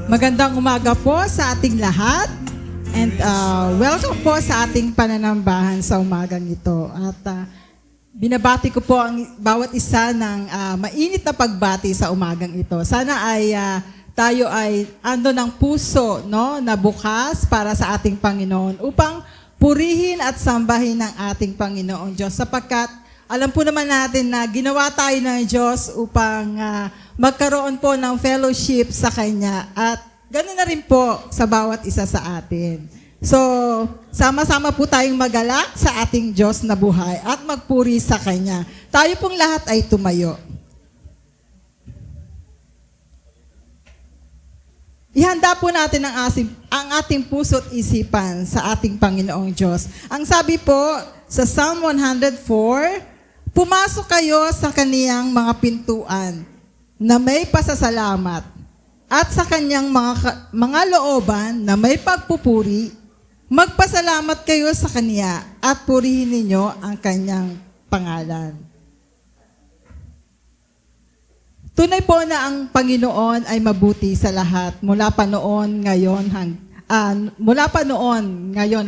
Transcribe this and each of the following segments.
Magandang umaga po sa ating lahat and welcome po sa ating pananambahan sa umagang ito. At binabati ko po ang bawat isa ng mainit na pagbati sa umagang ito. Sana ay tayo ay ando ng puso, no, na bukas para sa ating Panginoon upang purihin at sambahin ng ating Panginoong Diyos sapagkat alam po naman natin na ginawa tayo ng Diyos upang magkaroon po ng fellowship sa Kanya at ganoon na rin po sa bawat isa sa atin. So, sama-sama po tayong magalak sa ating Diyos na buhay at magpuri sa Kanya. Tayo pong lahat ay tumayo. Ihanda po natin ang ating puso't isipan sa ating Panginoong Diyos. Ang sabi po sa Psalm 104, pumasok kayo sa kaniyang mga pintuan na may pasasalamat at sa kanyang mga looban na may pagpupuri, magpasalamat kayo sa kaniya at purihin ninyo ang kanyang pangalan. Tunay po na ang Panginoon ay mabuti sa lahat mula pa noon, ngayon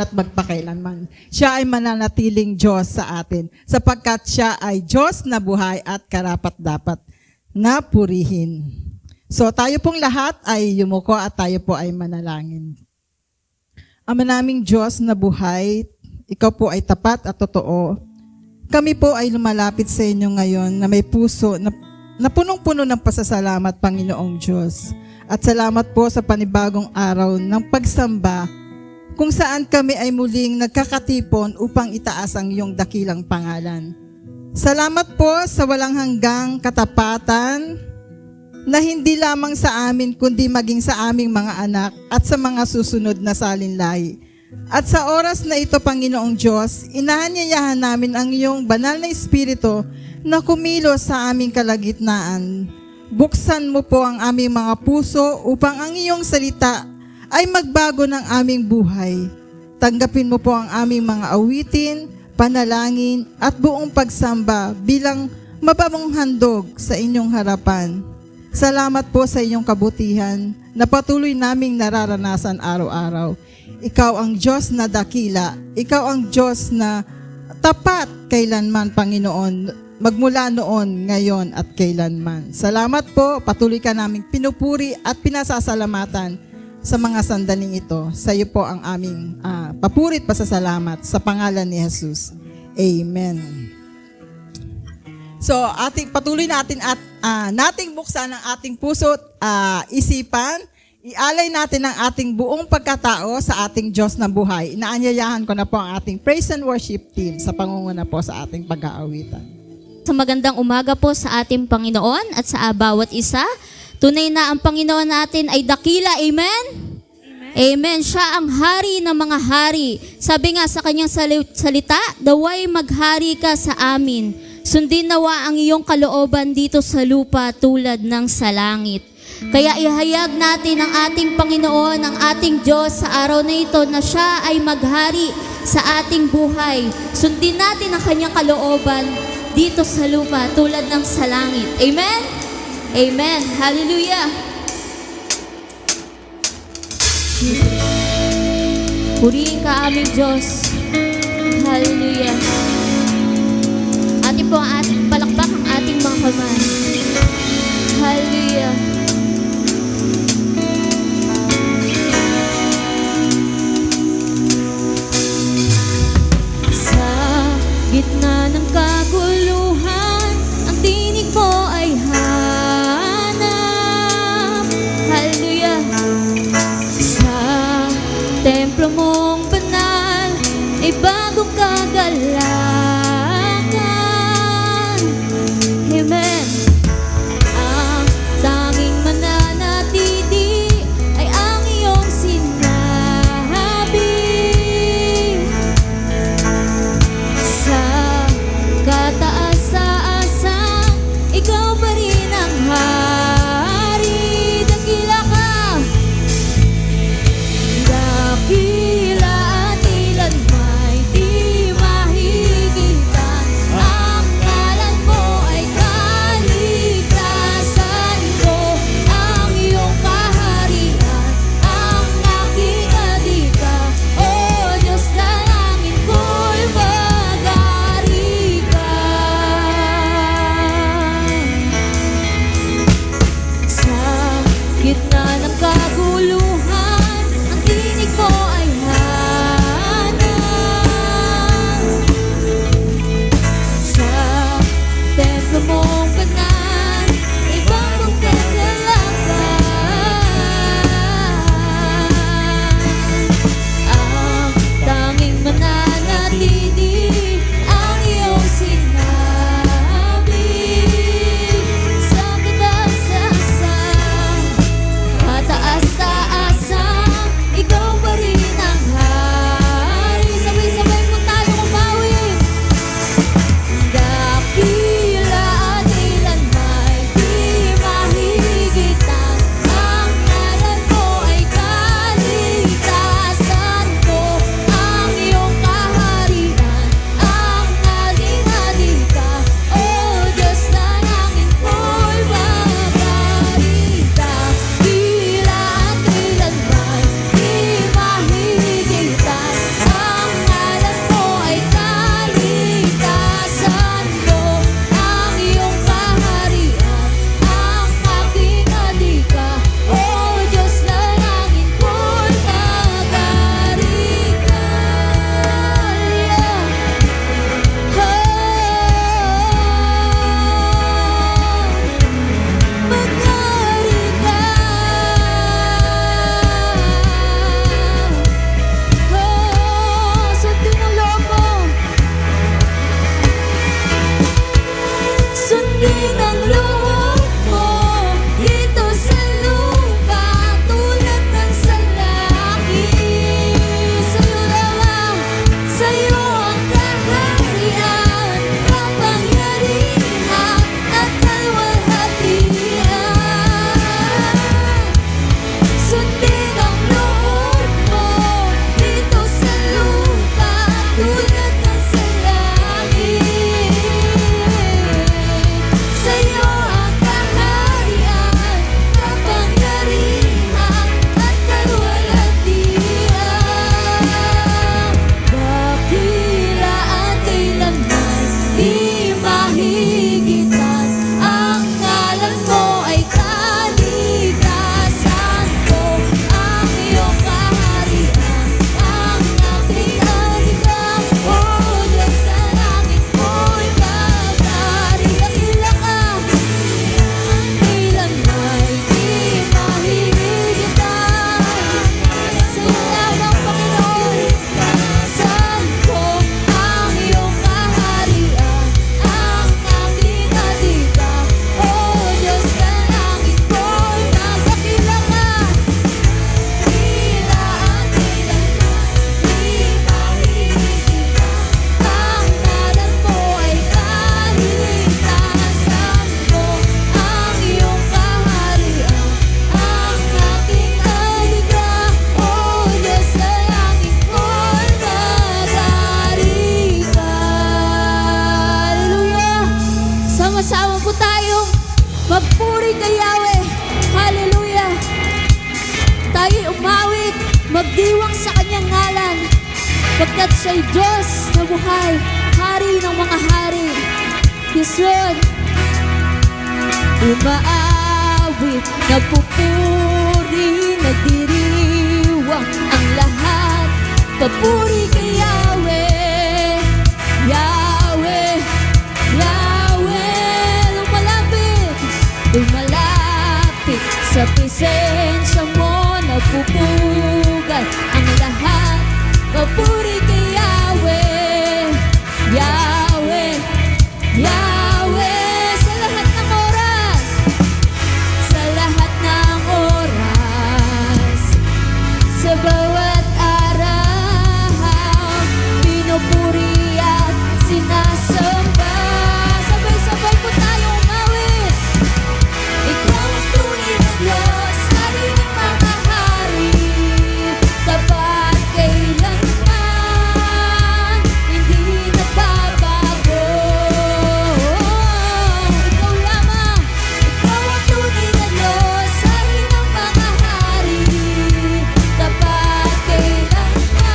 at magpakailanman. Siya ay mananatiling Diyos sa atin sapagkat siya ay Diyos na buhay at karapat-dapat na purihin. So tayo pong lahat ay yumuko at tayo po ay manalangin. Ama naming Diyos na buhay, ikaw po ay tapat at totoo. Kami po ay lumalapit sa inyo ngayon na may puso na punong-puno ng pasasalamat, Panginoong Diyos. At salamat po sa panibagong araw ng pagsamba kung saan kami ay muling nagkakatipon upang itaas ang iyong dakilang pangalan. Salamat po sa walang hanggang katapatan na hindi lamang sa amin kundi maging sa aming mga anak at sa mga susunod na salinlahi. At sa oras na ito, Panginoong Diyos, inaanyayahan namin ang iyong banal na Espiritu na kumilos sa aming kalagitnaan. Buksan mo po ang aming mga puso upang ang iyong salita ay magbago ng aming buhay. Tanggapin mo po ang aming mga awitin, panalangin at buong pagsamba bilang mababang handog sa inyong harapan. Salamat po sa inyong kabutihan na patuloy naming nararanasan araw-araw. Ikaw ang Diyos na dakila, ikaw ang Diyos na tapat kailanman, Panginoon, magmula noon, ngayon at kailanman. Salamat po, patuloy ka naming pinupuri at pinasasalamatan sa mga sandaling ito. Sa iyo po ang aming papurit pasasalamat sa pangalan ni Jesus. Amen. So, patuloy natin at nating buksan ang ating puso't isipan. Ialay natin ang ating buong pagkatao sa ating Diyos na buhay. Inaanyayahan ko na po ang ating praise and worship team sa pangunguna po sa ating pag-aawitan. Sa magandang umaga po sa ating Panginoon at sa bawat isa. Tunay na ang Panginoon natin ay dakila. Amen? Amen. Siya ang hari ng mga hari. Sabi nga sa kanyang salita, "Daway maghari ka sa amin. Sundin nawa ang iyong kalooban dito sa lupa tulad ng sa langit." Kaya ihayag natin ang ating Panginoon, ang ating Diyos sa araw na ito na siya ay maghari sa ating buhay. Sundin natin ang kanyang kalooban dito sa lupa tulad ng sa langit. Amen? Amen. Hallelujah. Purihin ka aming Diyos. Hallelujah. Atin po ang ating palakpak ang ating mga kamay. Hallelujah. Gitna ng kaguluhan, ang tinig mo ay hanap. Hallelujah. Sa templo mong banal, ay bagong kagalakan. sama-sama po tayong magpuri kay Yahweh. Hallelujah. Tayo'y umawit, magdiwang sa kanyang ngalan, pagkat siya'y Diyos na buhay, hari ng mga hari. Yes, Lord. Umaawit, nagpupuri, nagdiriwang ang lahat. Papuri kay Yahweh, Yahweh, Yahweh. Lumalapit sa presensya mo, nagpupugay ang lahat. Papuri kay Yahweh, Yahweh, Yahweh. Sa lahat ng oras, sa lahat ng oras, sa bawat araw, pinupuri at sinasamba. Sabay-sabay po tayo umawit. Ikaw ang tunay na Diyos, hari ng mga hari, tapat kailanman, hindi nagbabago. Ikaw lamang, ikaw ang tunay na Diyos, hari ng mga hari, tapat kailanman,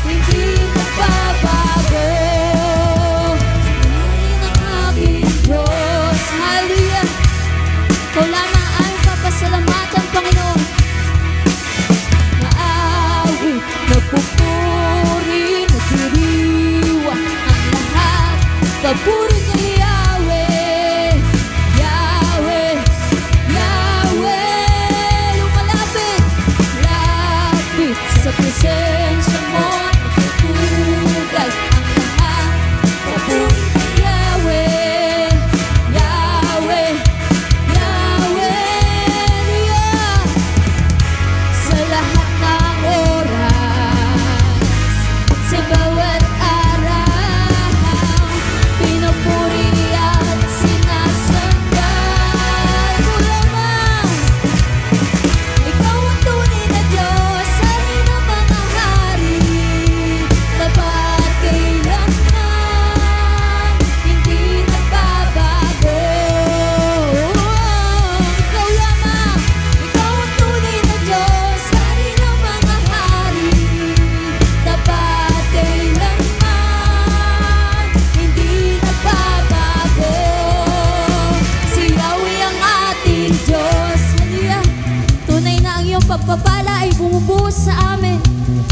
hindi nagbabago. Pinuri ng aking Diyos. Hallelujah. Ikaw lamang ang papasalamatan, Panginoon. Maawit, nagpupuri, nagdiriwang ang lahat. Papuri kay Yahweh, Yahweh, Yahweh. Lumalapit, lapit sa presensya mo, nagpupugay ang lahat. Papuri kay Yahweh, Yahweh, Yahweh. Hallelujah. Sa lahat ng oras, sa bawat araw, pinupuri at sinasamba. Ikaw lamang, ikaw ang tunay na Diyos, hari ng mga hari, tapat kailanman, hindi nagbabago. Ikaw lamang, ikaw ang tunay na Diyos, hari ng mga hari, tapat kailanman, hindi nagbabago. Si Yahweh ang ating Diyos. Hallelujah. Tunay na ang iyong pagpapala ay bumubuhos sa amin,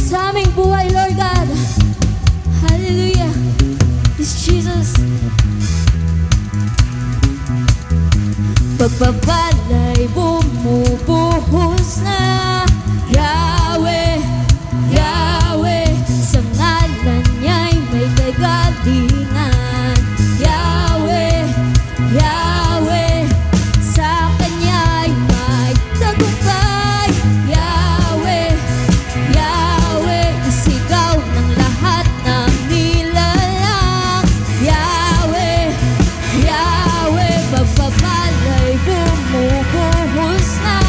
sa aming buhay, Lord God. Hallelujah. Yes, Jesus. Pagpapala'y bumubuhos na. Yahweh, Yahweh, sa ngalan niya'y may kagalingan. Yahweh, Yahweh, sa kanya'y may tagumpay. Yahweh, Yahweh, isigaw ng lahat ng nilalang. Yahweh, Yahweh, pagpapala'y bumubuhos na.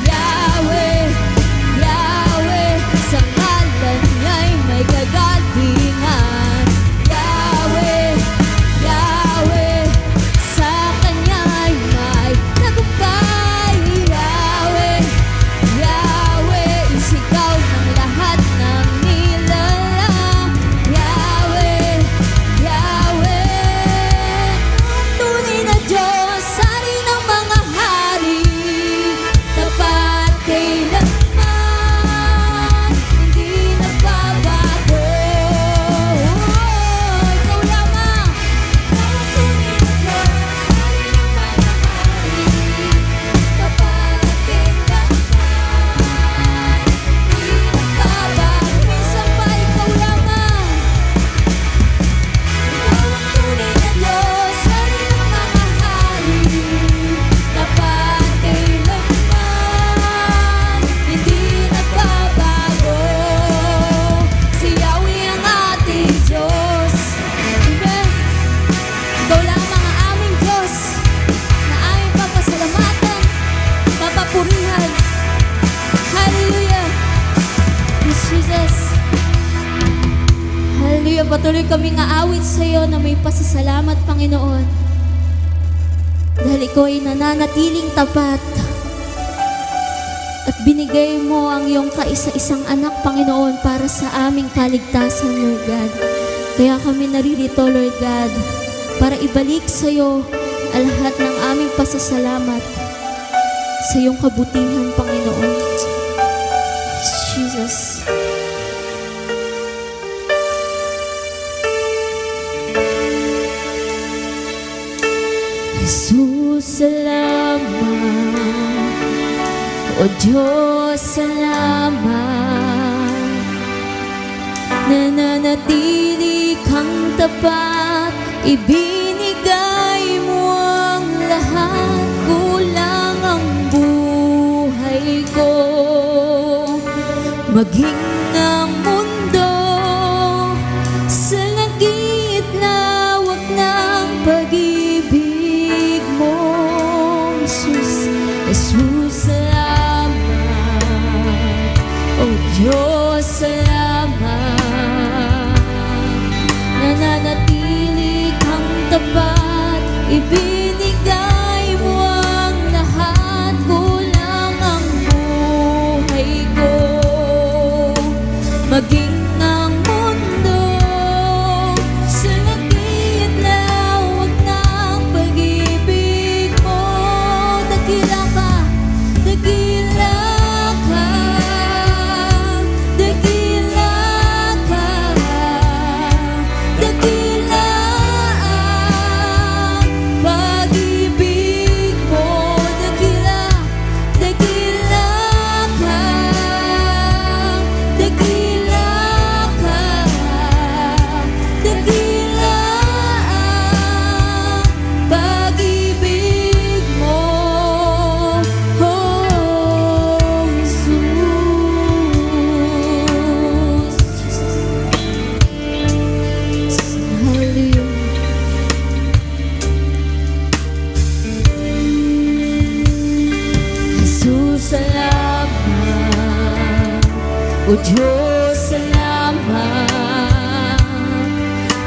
Yahweh, Yahweh, sa ngalan niya'y may kagalingan. Yahweh, Yahweh, sa kanya'y may tagumpay. Yahweh, Yahweh, isigaw ng lahat ng nilalang. Yahweh, Yahweh, tunay na Diyos, hari ng mga hari, tapat kailanman, hindi nagbabago. Ikaw lamang, ikaw ang tunay na Diyos, hari ng mga hari, tapat kailanman, hindi nagbabago. Minsan pa ikaw lamang. Ikaw ang tunay na Diyos, hari ng mga hari, tapat kailanman, hindi nagbabago. Si Yahweh ang ating Diyos. Amen. Ikaw lamang ang aming Diyos, na aming papasalamatan, papapurihan. Hallelujah. Yes, Jesus. Hallelujah. Patuloy kaming aawit sa iyo na may pasasalamat, Panginoon. Dahil ikaw ay nananatiling tapat at binigay mo ang iyong kaisa-isang anak, Panginoon, para sa aming kaligtasan, Lord God. Kaya kami naririto, Lord God, para ibalik sa iyo ang lahat ng aming pasasalamat sa iyong kabutihan, Panginoon. Jesus. Jesus, salamat. O Diyos, salamat. Nananatili kang tapat, ibinigay mo ang lahat, kulang ang buhay ko. Maging ang mundo sa langit na wag ng pag-ibig mo. Jesus, Jesus, salamat. O Diyos, salamat. Nananatili kang tapat, ibinigay mo ang lahat, kulang ang buhay ko. Maging ang mundo sa langit na wag ng pag-ibig mo. Dakila ka, dakila ka, dakila ka, dakila ang pag-ibig mo. Dakila, dakila ka, dakila ka, dakila ang pag-ibig mo. Oh, Jesus. Hallelujah. Jesus, salamat. O Diyos, salamat.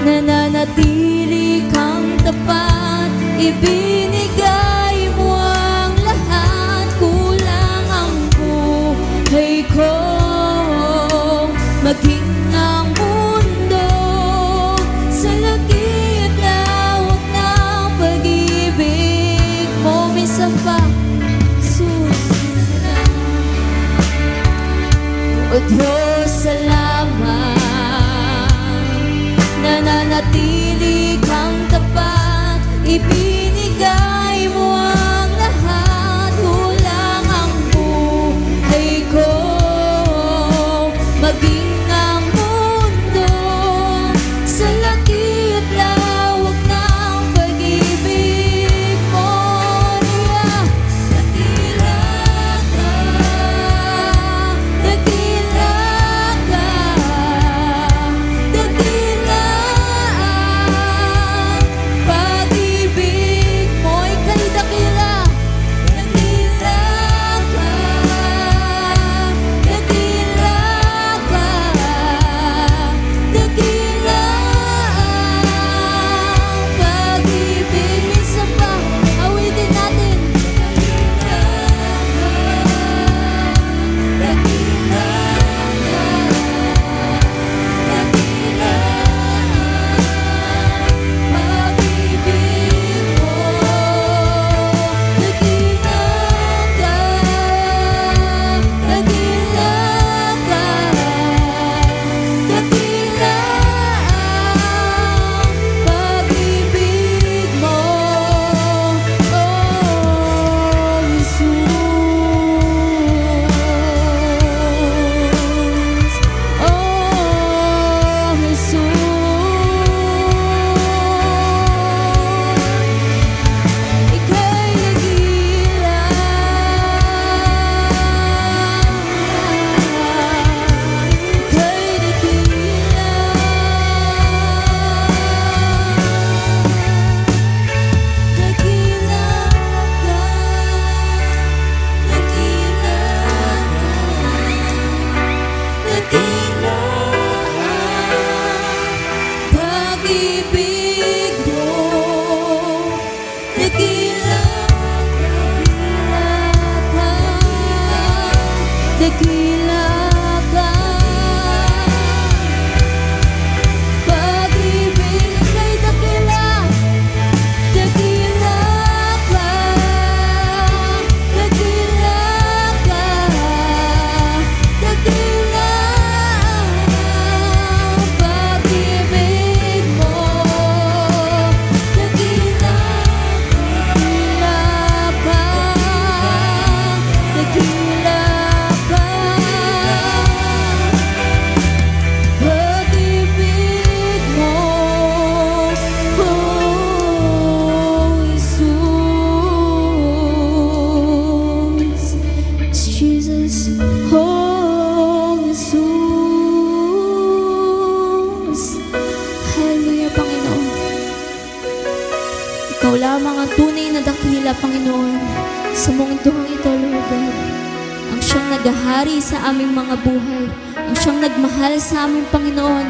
Nananatili kang tapat, ibinigay mo ang lahat, kulang ang buhay ko. Maging ang mundo sa langit na wag ng pag-ibig mo. Minsan pa, Jesus, o Diyos, Ikaw lamang ang tunay na dakila, Panginoon, sa mundong ito, Lord God. Ang siyang naghahari sa aming mga buhay. Ang siyang nagmahal sa aming Panginoon,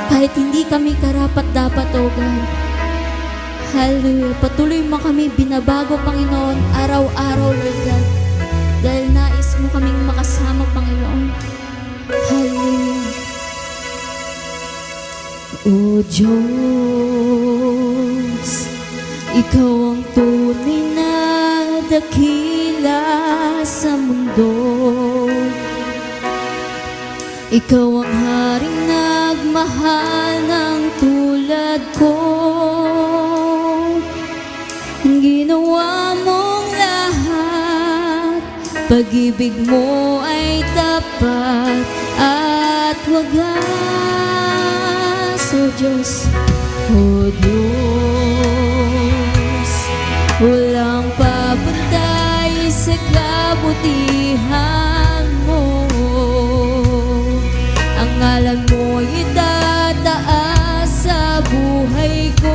kahit hindi kami karapat-dapat, O God. Hallelujah. Patuloy mo kami binabago, Panginoon, araw-araw, Lord God. Dahil nais mo kaming makasama, Panginoon. Hallelujah. O Diyos, Ikaw ang tunay na dakila sa mundo. Ikaw ang haring nagmahal ng tulad ko. Ginawa mong lahat, pag-ibig mo ay tapat at wagas. O Diyos, O Diyos, walang papantay sa kabutihan mo. Ang ngalan mo itataas sa buhay ko.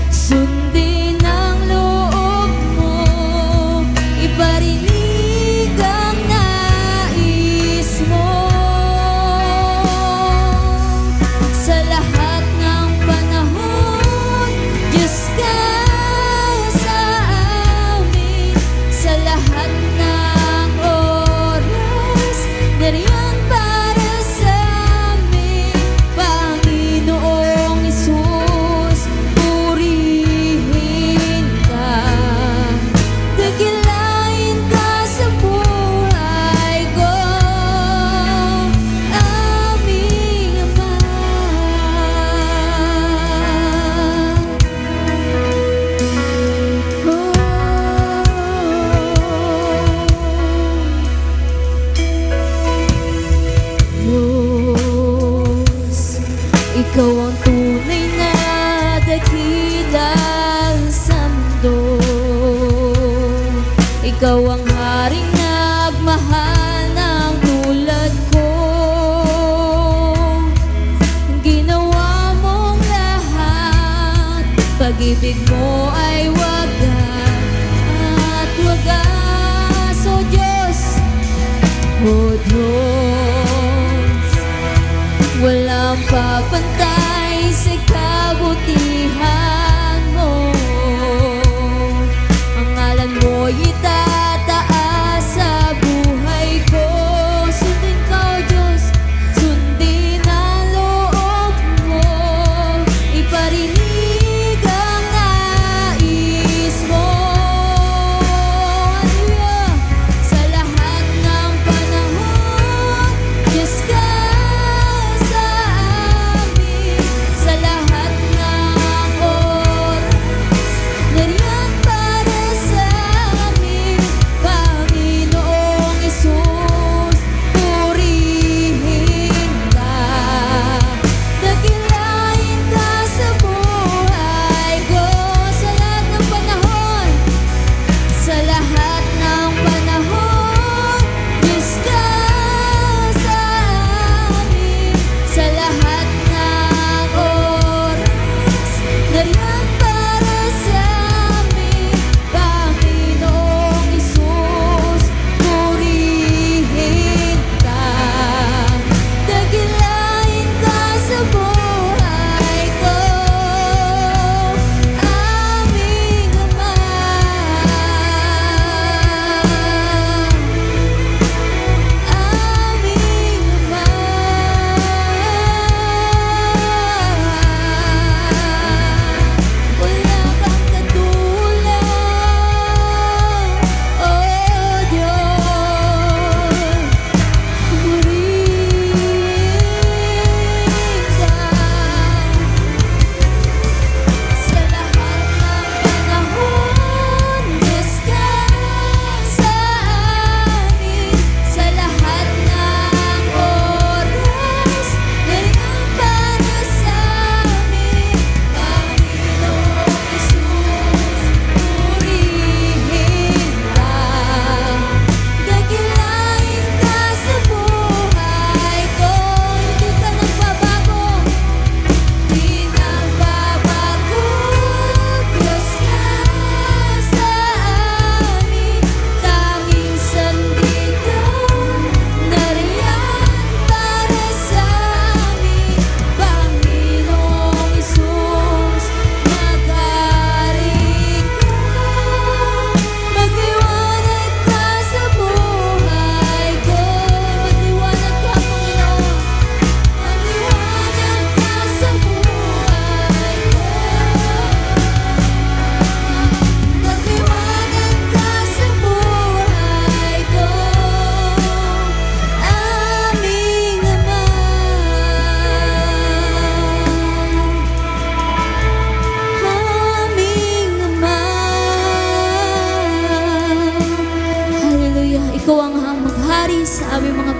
Sundin ang loob mo, iparinig ang nais mo. Sa lahat ng panahon, Diyos ka sa amin. Sa lahat ng oras, nariyan para sa amin. Panginoong Hesus, purihin ka. Dakilain ka sa buhay ko, aming Ama. Diyos, Ikaw ang tunay na dakila sa mundo. Ikaw ang haring nagmahal ng tulad ko. Ginawa mong lahat, pag-ibig mo ay wagas at wagas. O Diyos, O Diyos, walang papantay sa kabutihan mo. Ang ngalan mo itataas sa buhay ko. Sundin ka, O Diyos, sundin ang loob mo, iparinig ang nais mo. Hallelujah. Sa lahat ng panahon, Diyos ka sa amin.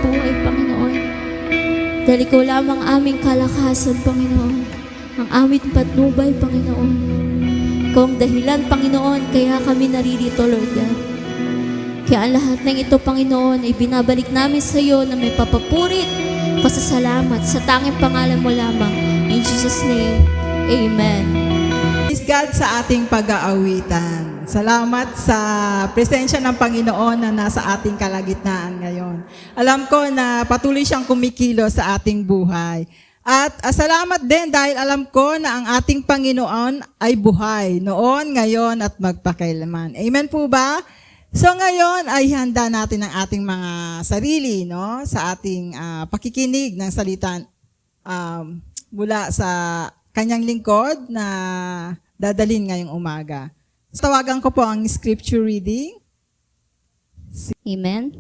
buhay, Panginoon. Dahil ikaw lamang aming kalakasan, Panginoon. Ang aming patnubay, Panginoon. Ikaw ang dahilan, Panginoon, kaya kami naririto, Lord God. Kaya ang lahat ng ito, Panginoon, ay binabalik namin sa iyo na may papapurit, pasasalamat sa tanging pangalan mo lamang. In Jesus' name, Amen. Praise God sa ating pag-aawitan. Salamat sa presensya ng Panginoon na nasa ating kalagitnaan ngayon. Alam ko na patuloy siyang kumikilo sa ating buhay. At salamat din dahil alam ko na ang ating Panginoon ay buhay noon, ngayon at magpakailanman. Amen po ba? So ngayon ay handa natin ang ating mga sarili, no, sa ating pakikinig ng salita mula sa kanyang lingkod na dadalhin ngayong umaga. Tawagan ko po ang scripture reading. Amen.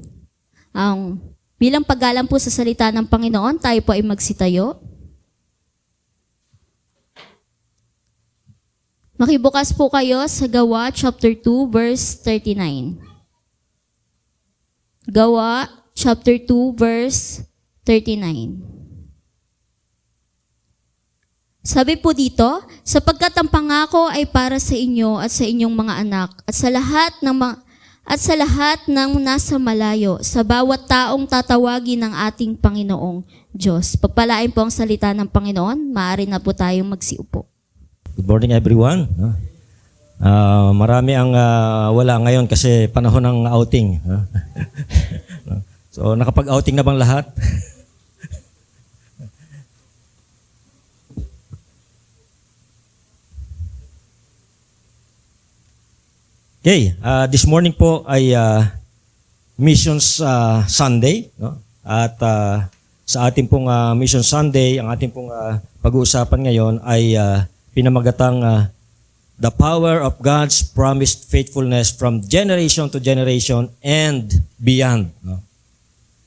Bilang paggalang po sa salita ng Panginoon, tayo po ay magsitayo. Makibukas po kayo sa Gawa chapter 2 verse 39. Gawa chapter 2 verse 39. Sabi po dito, sapagkat ang pangako ay para sa inyo at sa inyong mga anak at sa lahat ng nasa malayo, sa bawat taong tatawagin ng ating Panginoong Diyos. Pagpalain po ang salita ng Panginoon, maaari na po tayong magsiupo. Good morning everyone. Marami ang wala ngayon kasi panahon ng outing. So nakapag-outing na bang lahat? Okay, this morning po ay Missions Sunday, no? At sa ating pong Mission Sunday, ang ating pong pag-uusapan ngayon ay pinamagatang the power of God's promised faithfulness from generation to generation and beyond. No?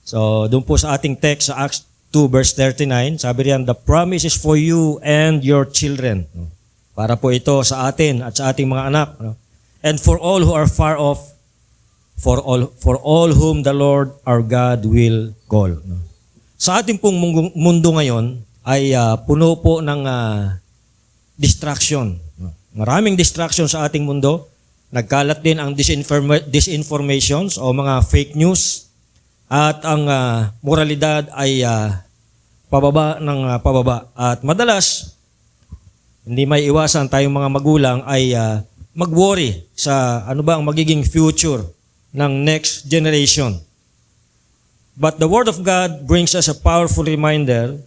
So, doon po sa ating text sa Acts 2 verse 39, sabi riyan, the promise is for you and your children. No? Para po ito sa atin at sa ating mga anak. No? And for all who are far off, for all whom the Lord our God will call. No? Sa ating pong mundo ngayon ay puno po ng distraction. Maraming distraction sa ating mundo. Nagkalat din ang disinformations o mga fake news. At ang moralidad ay pababa ng pababa. At madalas, hindi may iwasan tayong mga magulang ay mag-worry sa ano ba ang magiging future ng next generation. But the Word of God brings us a powerful reminder.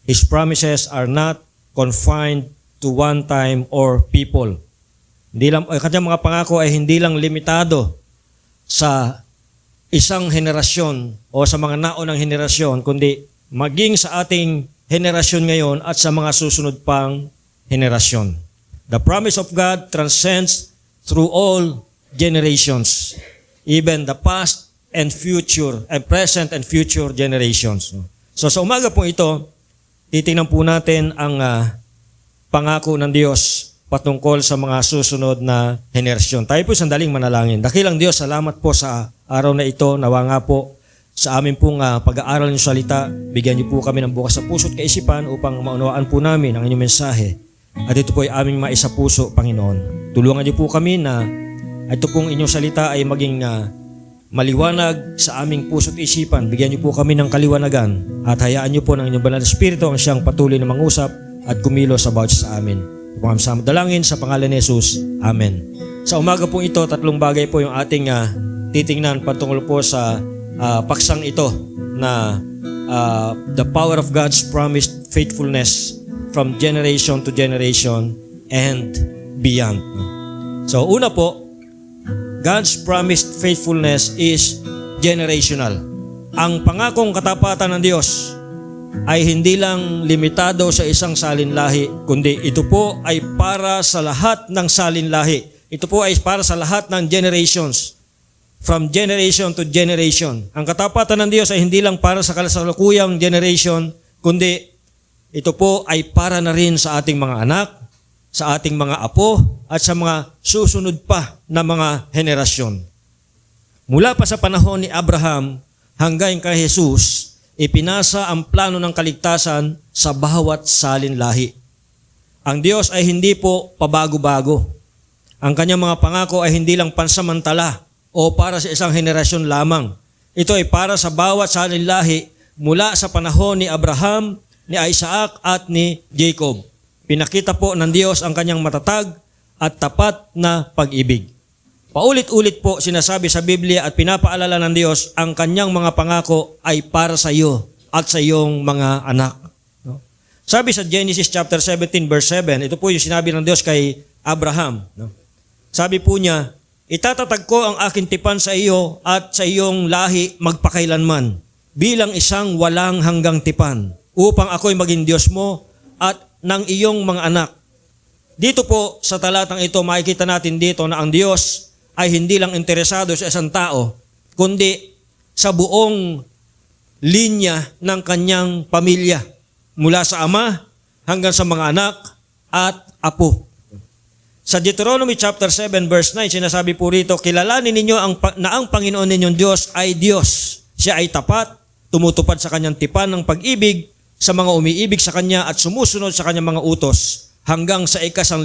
His promises are not confined to one time or people. Hindi lang, kanyang mga pangako ay hindi lang limitado sa isang henerasyon o sa mga naunang henerasyon, kundi maging sa ating henerasyon ngayon at sa mga susunod pang henerasyon. The promise of God transcends through all generations, even the past and future, and present and future generations. So sa umaga po ito, titingnan po natin ang pangako ng Diyos patungkol sa mga susunod na henerasyon. Tayo po sandaling manalangin. Dakilang Diyos, salamat po sa araw na ito. Nawa nga po sa amin pong pag-aaral ng salita, bigyan niyo po kami ng bukas sa puso at kaisipan upang maunawaan po namin ang inyong mensahe. At ito po ay aming maisa puso, Panginoon. Tulungan niyo po kami na ito pong inyong salita ay maging maliwanag sa aming puso at isipan. Bigyan niyo po kami ng kaliwanagan at hayaan niyo po ng inyong banal na Espiritu ang siyang patuloy na mangusap at kumilos sa bawat sa amin. Kung sa dalangin sa pangalan ni Jesus. Amen. Sa umaga po ito, tatlong bagay po yung ating titingnan patungkol po sa paksang ito na the power of God's promised faithfulness from generation to generation and beyond. So una po, God's promised faithfulness is generational. Ang pangakong katapatan ng Diyos ay hindi lang limitado sa isang salinlahi, kundi ito po ay para sa lahat ng salinlahi. Ito po ay para sa lahat ng generations. From generation to generation. Ang katapatan ng Diyos ay hindi lang para sa kasalukuyang generation, kundi ito po ay para na rin sa ating mga anak, sa ating mga apo, at sa mga susunod pa na mga henerasyon. Mula pa sa panahon ni Abraham, hanggang kay Jesus, ipinasa ang plano ng kaligtasan sa bawat salinlahi. Ang Diyos ay hindi po pabago-bago. Ang kanyang mga pangako ay hindi lang pansamantala o para sa isang henerasyon lamang. Ito ay para sa bawat salinlahi mula sa panahon ni Abraham, ni Isaac at ni Jacob. Pinakita po ng Diyos ang kanyang matatag at tapat na pag-ibig. Paulit-ulit po sinasabi sa Biblia at pinapaalala ng Diyos ang kanyang mga pangako ay para sa iyo at sa iyong mga anak. No? Sabi sa Genesis chapter 17 verse 7, ito po yung sinabi ng Diyos kay Abraham. No? Sabi po niya, itatatag ko ang aking tipan sa iyo at sa iyong lahi magpakailanman bilang isang walang hanggang tipan upang ako'y maging Diyos mo at ng iyong mga anak. Dito po sa talatang ito makikita natin dito na ang Diyos ay hindi lang interesado sa isang tao, kundi sa buong linya ng kanyang pamilya, mula sa ama hanggang sa mga anak at apo. Sa Deuteronomy chapter 7 verse 9, sinasabi po rito, kilalanin ninyo na ang Panginoon ninyong Diyos ay Diyos. Siya ay tapat, tumutupad sa kanyang tipan ng pag-ibig sa mga umiibig sa kanya at sumusunod sa kanyang mga utos hanggang sa 1,000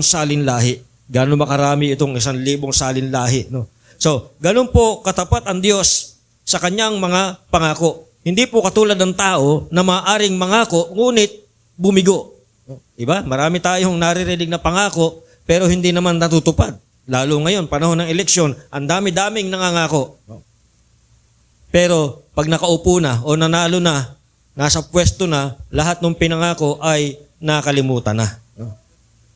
salinlahi. Gano'n makarami itong 1,000 salinlahi. No? So, gano'n po katapat ang Diyos sa kanyang mga pangako. Hindi po katulad ng tao na maaring mangako, ngunit bumigo. Diba? Marami tayong naririnig na pangako, pero hindi naman natutupad. Lalo ngayon, panahon ng eleksyon, ang dami-daming nangangako. Pero pag nakaupo na o nanalo na, nasa pwesto na, lahat ng pinangako ay nakalimutan na.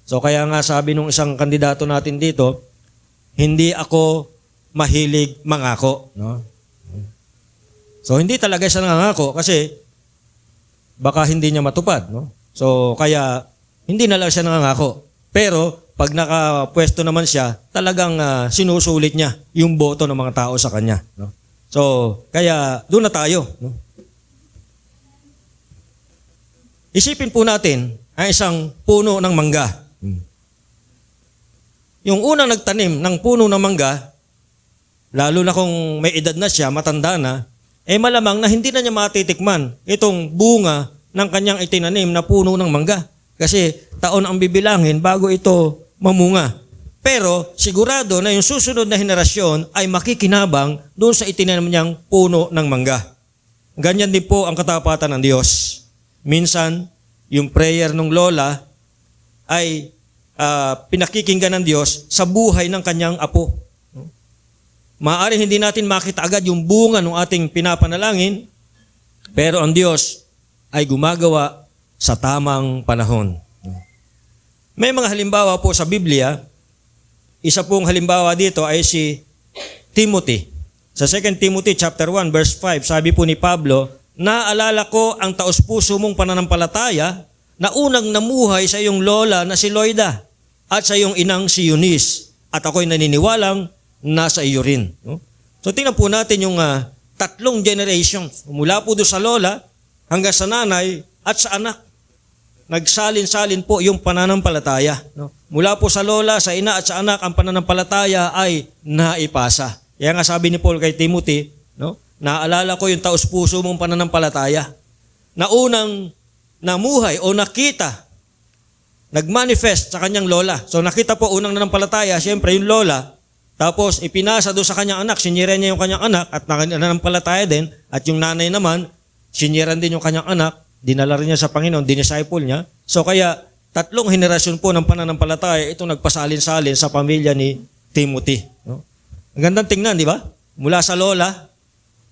So kaya nga sabi nung isang kandidato natin dito, hindi ako mahilig mangako. No? So hindi talaga siya nangangako kasi baka hindi niya matupad. No? So kaya hindi na lang siya nangangako. Pero pag nakapwesto naman siya, talagang sinusulit niya yung boto ng mga tao sa kanya. No? So kaya doon na tayo. No? Isipin po natin ang isang puno ng mangga. Yung unang nagtanim ng puno ng mangga, lalo na kung may edad na siya, matanda na, malamang na hindi na niya matitikman itong bunga ng kanyang itinanim na puno ng mangga. Kasi taon ang bibilangin bago ito mamunga. Pero sigurado na yung susunod na henerasyon ay makikinabang doon sa itinanim niyang puno ng mangga. Ganyan din po ang katapatan ng Diyos. Minsan, yung prayer ng lola ay pinakikinggan ng Diyos sa buhay ng kanyang apo. Maaaring hindi natin makita agad yung bunga ng ating pinapanalangin, pero ang Diyos ay gumagawa sa tamang panahon. May mga halimbawa po sa Biblia. Isa pong halimbawa dito ay si Timothy. Sa 2 Timothy chapter 1 verse 5, sabi po ni Pablo, naalala ko ang taos-puso mong pananampalataya na unang namuhay sa iyong lola na si Loida at sa iyong inang si Eunice, at ako'y naniniwalang nasa iyo rin. No? So tingnan po natin yung 3 generations, mula po doon sa lola hanggang sa nanay at sa anak. Nagsalin-salin po yung pananampalataya. No? Mula po sa lola, sa ina at sa anak, ang pananampalataya ay naipasa. Kaya nga sabi ni Paul kay Timothy, no? Naalala ko yung taos-puso mong pananampalataya na unang namuhay o nakita, nag-manifest sa kanyang lola. So nakita po unang nanampalataya, siyempre yung lola, tapos ipinasa doon sa kanyang anak, sinira niya yung kanyang anak at nanampalataya din, at yung nanay naman, siniran din yung kanyang anak, dinala rin niya sa Panginoon, dinisciple niya. So kaya 3 henerasyon po ng pananampalataya itong nagpasalin-salin sa pamilya ni Timothy. No? Ang gandang tingnan, di ba? Mula sa lola,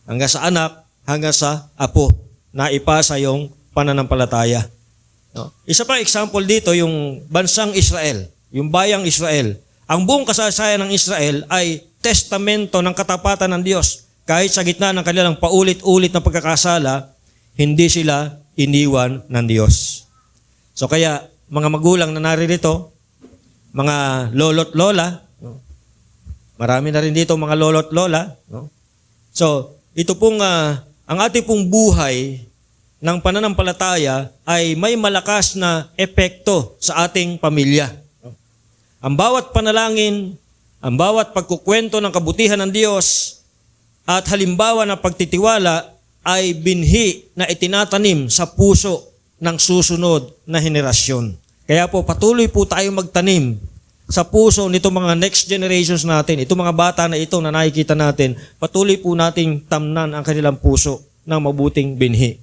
hanggang sa anak, hanggang sa apo, na ipasa yung pananampalataya. No? Isa pa example dito, yung bansang Israel, yung bayang Israel. Ang buong kasaysayan ng Israel ay testamento ng katapatan ng Diyos. Kahit sa gitna ng kanilang paulit-ulit na pagkakasala, hindi sila iniwan ng Diyos. So kaya, mga magulang na naririto, mga lolo't lola, no? Marami na rin dito mga lolo't lola. No? So, ito pong, ang ating pong buhay ng pananampalataya ay may malakas na epekto sa ating pamilya. Ang bawat panalangin, ang bawat pagkukwento ng kabutihan ng Diyos at halimbawa ng pagtitiwala ay binhi na itinatanim sa puso ng susunod na henerasyon. Kaya po patuloy po tayo magtanim sa puso nito mga next generations natin, itong mga bata na ito na nakikita natin, patuloy po nating tamnan ang kanilang puso ng mabuting binhi.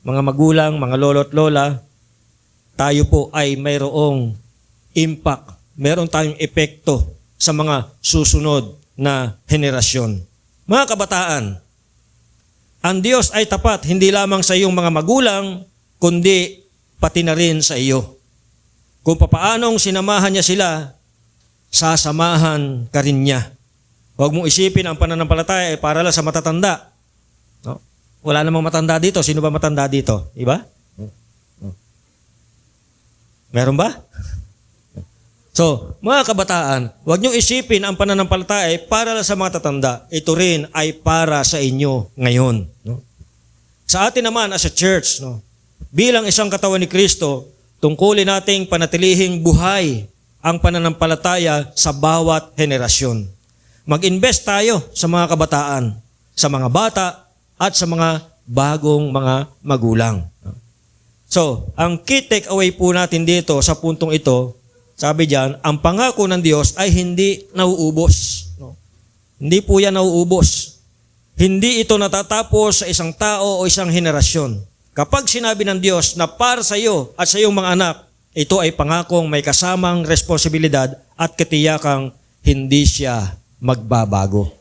Mga magulang, mga lolo't lola, tayo po ay mayroong impact, mayroon tayong epekto sa mga susunod na henerasyon. Mga kabataan, ang Diyos ay tapat hindi lamang sa iyong mga magulang, kundi pati na rin sa iyo. Kung papaanong sinamahan niya sila, sasamahan ka rin niya. Huwag mong isipin ang pananampalataya ay para lang sa matatanda. No? Wala namang matanda dito. Sino ba matanda dito? Iba? Meron ba? So, mga kabataan, huwag niyong isipin ang pananampalataya ay para lang sa mga tatanda. Ito rin ay para sa inyo ngayon. No? Sa atin naman as a church, no? Bilang isang katawan ni Kristo, tungkulin nating panatilihing buhay ang pananampalataya sa bawat henerasyon. Mag-invest tayo sa mga kabataan, sa mga bata, at sa mga bagong mga magulang. So, ang key takeaway po natin dito sa puntong ito, sabi diyan, ang pangako ng Diyos ay hindi nauubos. No? Hindi po yan nauubos. Hindi ito natatapos sa isang tao o isang henerasyon. Kapag sinabi ng Diyos na para sa iyo at sa iyong mga anak, ito ay pangakong may kasamang responsibilidad at katiyakang hindi siya magbabago.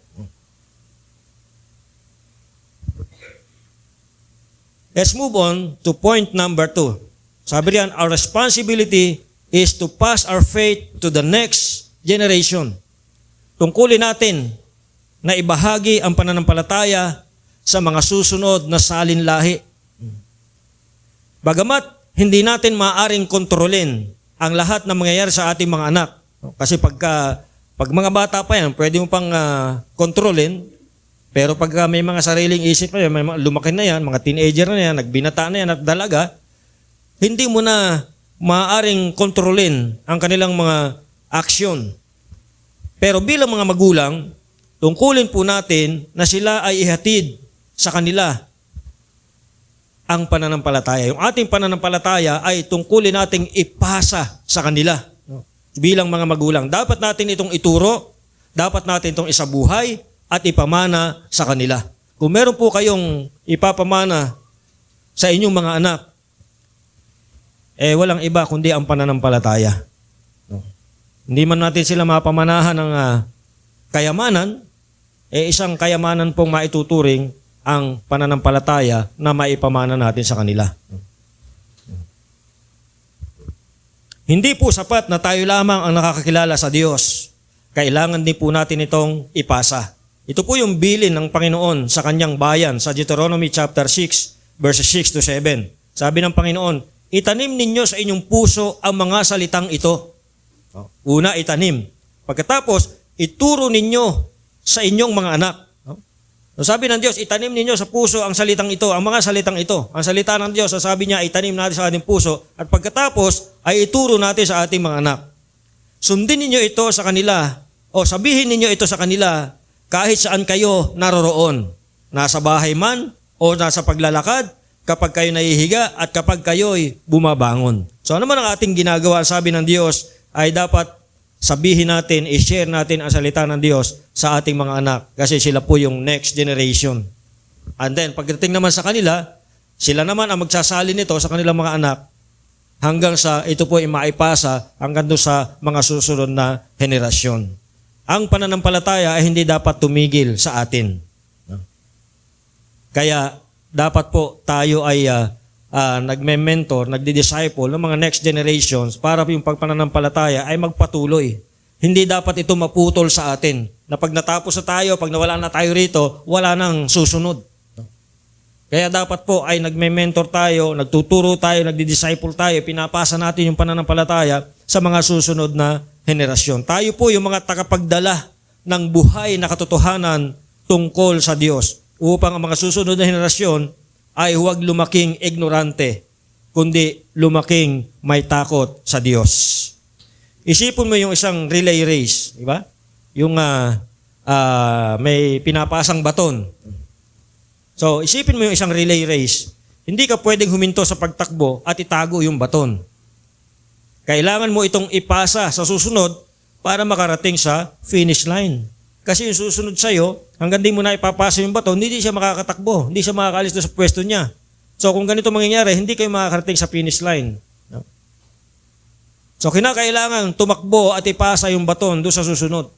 Let's move on to point number 2. Sabi riyan, our responsibility is to pass our faith to the next generation. Tungkulin natin na ibahagi ang pananampalataya sa mga susunod na salinlahi. Bagamat hindi natin maaaring kontrolin ang lahat ng mangyayari sa ating mga anak. Kasi pag mga bata pa yan, pwede mo pang kontrolin. Pero pag may mga sariling isip na yan, may mga lumaki na yan, mga teenager na yan, nagbinata na yan at dalaga, hindi mo na maaaring kontrolin ang kanilang mga aksyon. Pero bilang mga magulang, tungkulin po natin na sila ay ihatid sa kanila ang pananampalataya. Yung ating pananampalataya ay tungkulin nating ipasa sa kanila. Bilang mga magulang, dapat natin itong ituro, dapat natin itong isabuhay at ipamana sa kanila. Kung meron po kayong ipapamana sa inyong mga anak, walang iba kundi ang pananampalataya. Hindi man natin sila mapamanahan ng kayamanan, isang kayamanan pong maituturing ang pananampalataya na maipamana natin sa kanila. Hindi po sapat na tayo lamang ang nakakakilala sa Diyos. Kailangan din po natin itong ipasa. Ito po yung bilin ng Panginoon sa kanyang bayan sa Deuteronomy chapter 6, verses 6 to 7. Sabi ng Panginoon, itanim ninyo sa inyong puso ang mga salitang ito. Una, itanim. Pagkatapos, ituro ninyo sa inyong mga anak. So sabi ng Diyos, itanim ninyo sa puso ang salitang ito, ang mga salitang ito. Ang salita ng Diyos, sabi niya, itanim natin sa ating puso at pagkatapos ay ituro natin sa ating mga anak. Sundin ninyo ito sa kanila o sabihin ninyo ito sa kanila kahit saan kayo naroroon. Nasa bahay man o nasa paglalakad, kapag kayo nahihiga at kapag kayo'y bumabangon. So ano man ang ating ginagawa, sabi ng Diyos, ay dapat sabihin natin, i-share natin ang salita ng Diyos sa ating mga anak kasi sila po yung next generation. And then, pagdating naman sa kanila, sila naman ang magsasali nito sa kanilang mga anak hanggang sa ito po ay maipasa hanggang doon sa mga susunod na henerasyon. Ang pananampalataya ay hindi dapat tumigil sa atin. Kaya, dapat po tayo ay nagme-mentor, nagdi-disciple ng mga next generations para yung pagpananampalataya ay magpatuloy. Hindi dapat ito maputol sa atin. Na pag natapos na tayo, pag nawala na tayo rito, wala nang susunod. Kaya dapat po ay nagme-mentor tayo, nagtuturo tayo, nagdi-disciple tayo, pinapasa natin yung pananampalataya sa mga susunod na henerasyon. Tayo po yung mga takapagdala ng buhay na katotohanan tungkol sa Diyos upang ang mga susunod na henerasyon ay huwag lumaking ignorante, kundi lumaking may takot sa Diyos. Isipin mo yung isang relay race, di ba? Yung may pinapasang baton. So, isipin mo yung isang relay race. Hindi ka pwedeng huminto sa pagtakbo at itago yung baton. Kailangan mo itong ipasa sa susunod para makarating sa finish line. Kasi yung susunod sa'yo, hanggang di mo na ipapasa yung baton, hindi siya makakatakbo, hindi siya makakaalis doon sa pwesto niya. So kung ganito mangyayari, hindi kayo makakarating sa finish line. No? So kinakailangan tumakbo at ipasa yung baton doon sa susunod.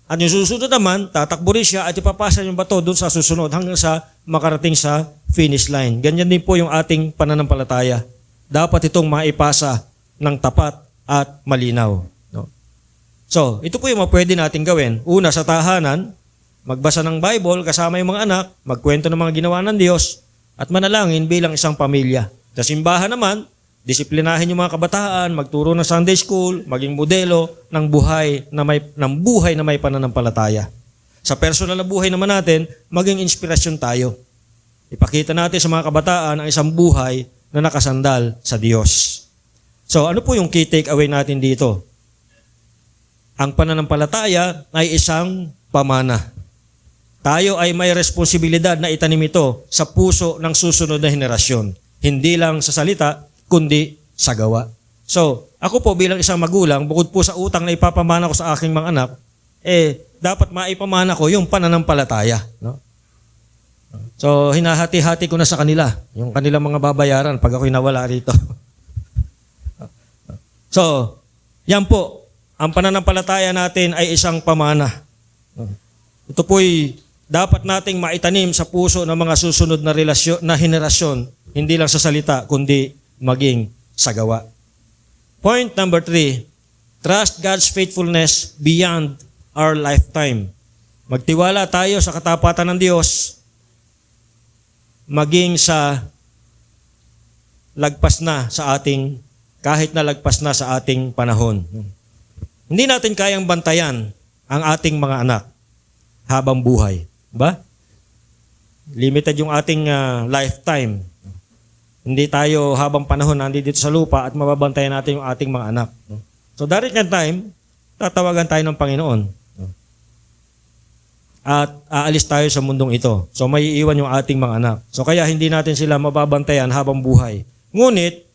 At yung susunod naman, tatakbo rin siya at ipapasa yung baton doon sa susunod hanggang sa makarating sa finish line. Ganyan din po yung ating pananampalataya. Dapat itong maipasa ng tapat at malinaw. No? So, ito po yung mga pwede natin gawin. Una, sa tahanan, magbasa ng Bible kasama yung mga anak, magkwento ng mga ginawa ng Diyos, at manalangin bilang isang pamilya. Sa simbahan naman, disiplinahin yung mga kabataan, magturo ng Sunday school, maging modelo ng buhay na may pananampalataya. Sa personal na buhay naman natin, maging inspirasyon tayo. Ipakita natin sa mga kabataan ang isang buhay na nakasandal sa Diyos. So, ano po yung key takeaway natin dito? Ang pananampalataya ay isang pamana. Tayo ay may responsibilidad na itanim ito sa puso ng susunod na henerasyon. Hindi lang sa salita, kundi sa gawa. So, ako po bilang isang magulang, bukod po sa utang na ipapamana ko sa aking mga anak, dapat maipamana ko yung pananampalataya. No? So, hinahati-hati ko na sa kanila, yung kanilang mga babayaran pag ako'y nawala rito. So, yan po, ang pananampalataya natin ay isang pamana. Ito po'y dapat nating maitanim sa puso ng mga susunod na henerasyon, hindi lang sa salita, kundi maging sa gawa. Point number 3, trust God's faithfulness beyond our lifetime. Magtiwala tayo sa katapatan ng Diyos, maging sa lagpas na sa ating, kahit na lagpas na sa ating panahon. Hindi natin kayang bantayan ang ating mga anak habang buhay. Ba? Limited yung ating lifetime. Hindi tayo habang panahon nandito sa lupa at mababantayan natin yung ating mga anak. So darating ang time, tatawagan tayo ng Panginoon. At aalis tayo sa mundong ito. So may iiwan yung ating mga anak. So kaya hindi natin sila mababantayan habang buhay. Ngunit,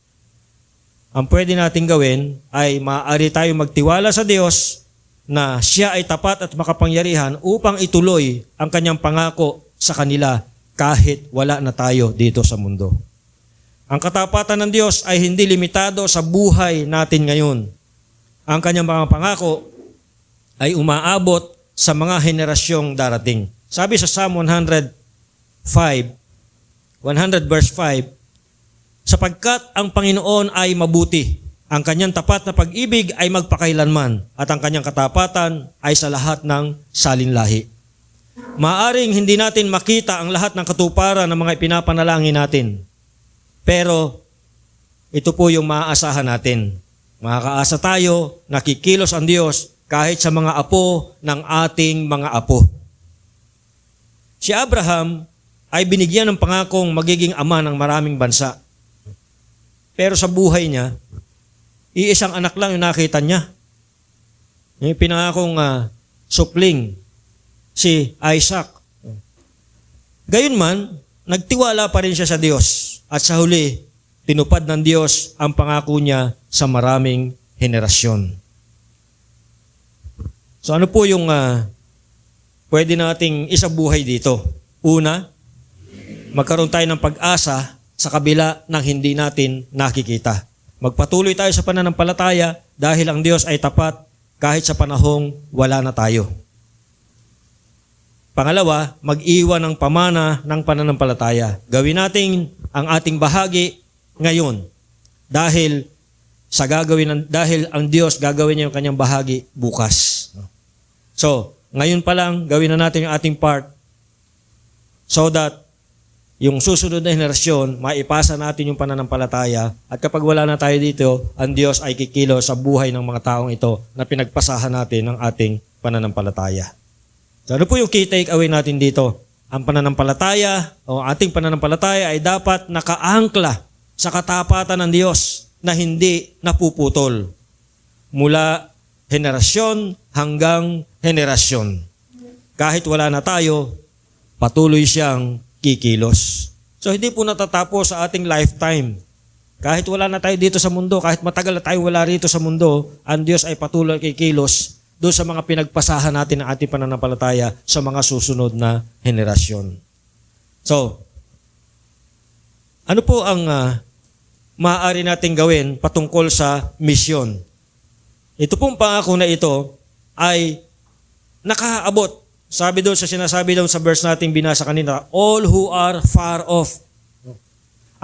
ang pwede natin gawin ay maaari tayo magtiwala sa Diyos na siya ay tapat at makapangyarihan upang ituloy ang kanyang pangako sa kanila kahit wala na tayo dito sa mundo. Ang katapatan ng Diyos ay hindi limitado sa buhay natin ngayon. Ang kanyang mga pangako ay umaabot sa mga henerasyong darating. Sabi sa Psalm 100 verse 5, sapagkat ang Panginoon ay mabuti, ang kanyang tapat na pag-ibig ay magpakailanman, at ang kanyang katapatan ay sa lahat ng salinlahi. Maaring hindi natin makita ang lahat ng katuparan ng mga ipinapanalangin natin. Pero ito po yung maaasahan natin. Makakaasa tayo, nakikilos ang Diyos kahit sa mga apo ng ating mga apo. Si Abraham ay binigyan ng pangakong magiging ama ng maraming bansa. Pero sa buhay niya, iisang anak lang yung nakita niya. Yung pinangakong supling, si Isaac. Gayunman, nagtiwala pa rin siya sa Diyos. At sa huli, tinupad ng Diyos ang pangako niya sa maraming henerasyon. So ano po yung pwede nating isabuhay dito? Una, magkaroon tayo ng pag-asa sa kabila ng hindi natin nakikita. Magpatuloy tayo sa pananampalataya dahil ang Diyos ay tapat kahit sa panahong wala na tayo. Pangalawa, mag-iwan ng pamana ng pananampalataya. Gawin natin ang ating bahagi ngayon dahil ang Diyos gagawin niya yung kanyang bahagi bukas. So, ngayon pa lang gawin na natin yung ating part so that yung susunod na henerasyon, maipasa natin yung pananampalataya, at kapag wala na tayo dito, ang Diyos ay kikilos sa buhay ng mga taong ito na pinagpasahan natin ng ating pananampalataya. So ano po yung key takeaway natin dito? Ang pananampalataya o ating pananampalataya ay dapat nakaangkla sa katapatan ng Diyos na hindi napuputol mula henerasyon hanggang henerasyon. kahit wala na tayo, patuloy siyang kikilos. So hindi po natatapos sa ating lifetime. Kahit wala na tayo dito sa mundo, kahit matagal na tayo wala rito sa mundo, ang Diyos ay patuloy kikilos doon sa mga pinagpasahan natin ng ating pananampalataya sa mga susunod na henerasyon. So, ano po ang maaari nating gawin patungkol sa misyon? Ito pong pangako na ito ay nakaabot. Sabi doon sa sinasabi doon sa verse nating binasa kanina, all who are far off.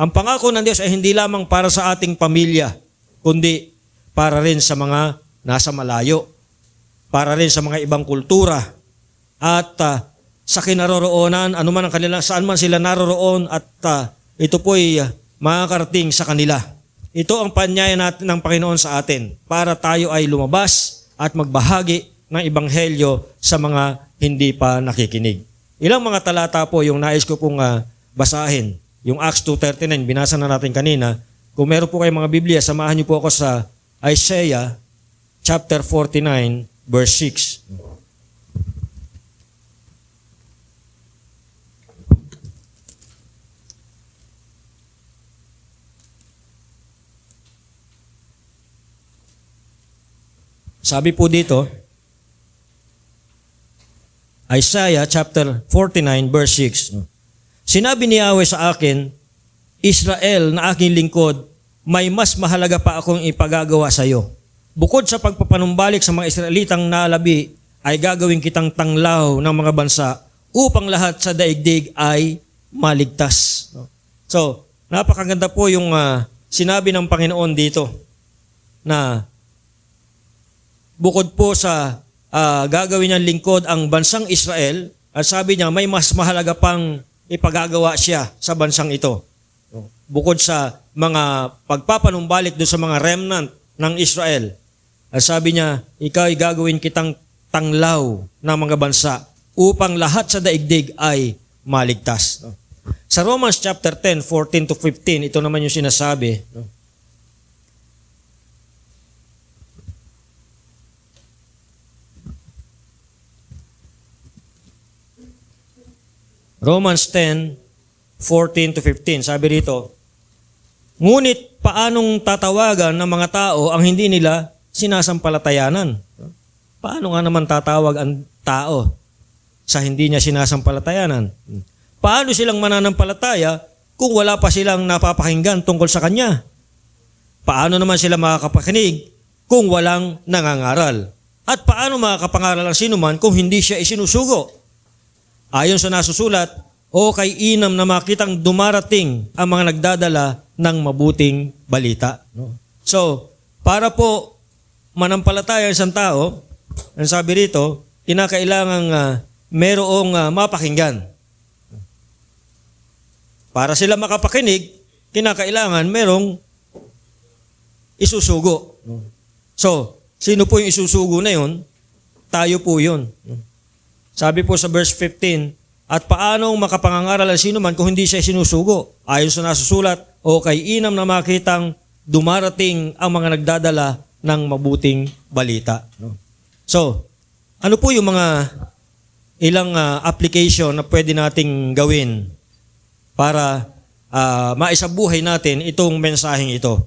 Ang pangako ng Diyos ay hindi lamang para sa ating pamilya, kundi para rin sa mga nasa malayo, para rin sa mga ibang kultura, at sa kinaroroonan, anuman ang kanila, saan man sila naroroon, at ito po'y makakarating sa kanila. Ito ang panyaya natin ng Panginoon sa atin para tayo ay lumabas at magbahagi ng ebanghelyo sa mga hindi pa nakikinig. Ilang mga talata po yung nais ko pong basahin. Yung Acts 2:39, binasa na natin kanina. Kung meron po kayong mga Biblia, samahan niyo po ako sa Isaiah chapter 49, verse 6. Sabi po dito, Isaiah chapter 49 verse 6. Sinabi ni Yahweh sa akin, Israel na aking lingkod, may mas mahalaga pa akong ipagagawa sa iyo. Bukod sa pagpapanumbalik sa mga Israelitang nalabi, ay gagawin kitang tanglaw ng mga bansa upang lahat sa daigdig ay maligtas. So, napakaganda po yung sinabi ng Panginoon dito na bukod po sa gagawin niyang lingkod ang bansang Israel, at sabi niya may mas mahalaga pang ipagagawa siya sa bansang ito. Bukod sa mga pagpapanumbalik doon sa mga remnant ng Israel, at sabi niya, ikaw ay gagawin kitang tanglaw ng mga bansa upang lahat sa daigdig ay maligtas. Sa Romans chapter 10, 14 to 15, ito naman yung sinasabi. Romans 10, 14 to 15, sabi rito, ngunit paanong tatawagan ng mga tao ang hindi nila sinasampalatayanan? Paano nga naman tatawag ang tao sa hindi niya sinasampalatayanan? Paano silang mananampalataya kung wala pa silang napapakinggan tungkol sa Kanya? Paano naman sila makakapakinig kung walang nangangaral? At paano makakapangaral ang sinuman kung hindi siya isinusugo? Ayon sa nasusulat, o kay inam na makitang dumarating ang mga nagdadala ng mabuting balita. So, para po manampalataya ang isang tao, ang sabi rito, kinakailangang merong mapakinggan. Para sila makapakinig, kinakailangan merong isusugo. So, sino po yung isusugo na yun? Tayo po yun. Sabi po sa verse 15, at paanong makapangangaral ang sino man kung hindi siya sinusugo? Ayon sa nasusulat, o kay inam na makitang dumarating ang mga nagdadala ng mabuting balita. So, ano po yung mga ilang application na pwede nating gawin para maisabuhay natin itong mensaheng ito?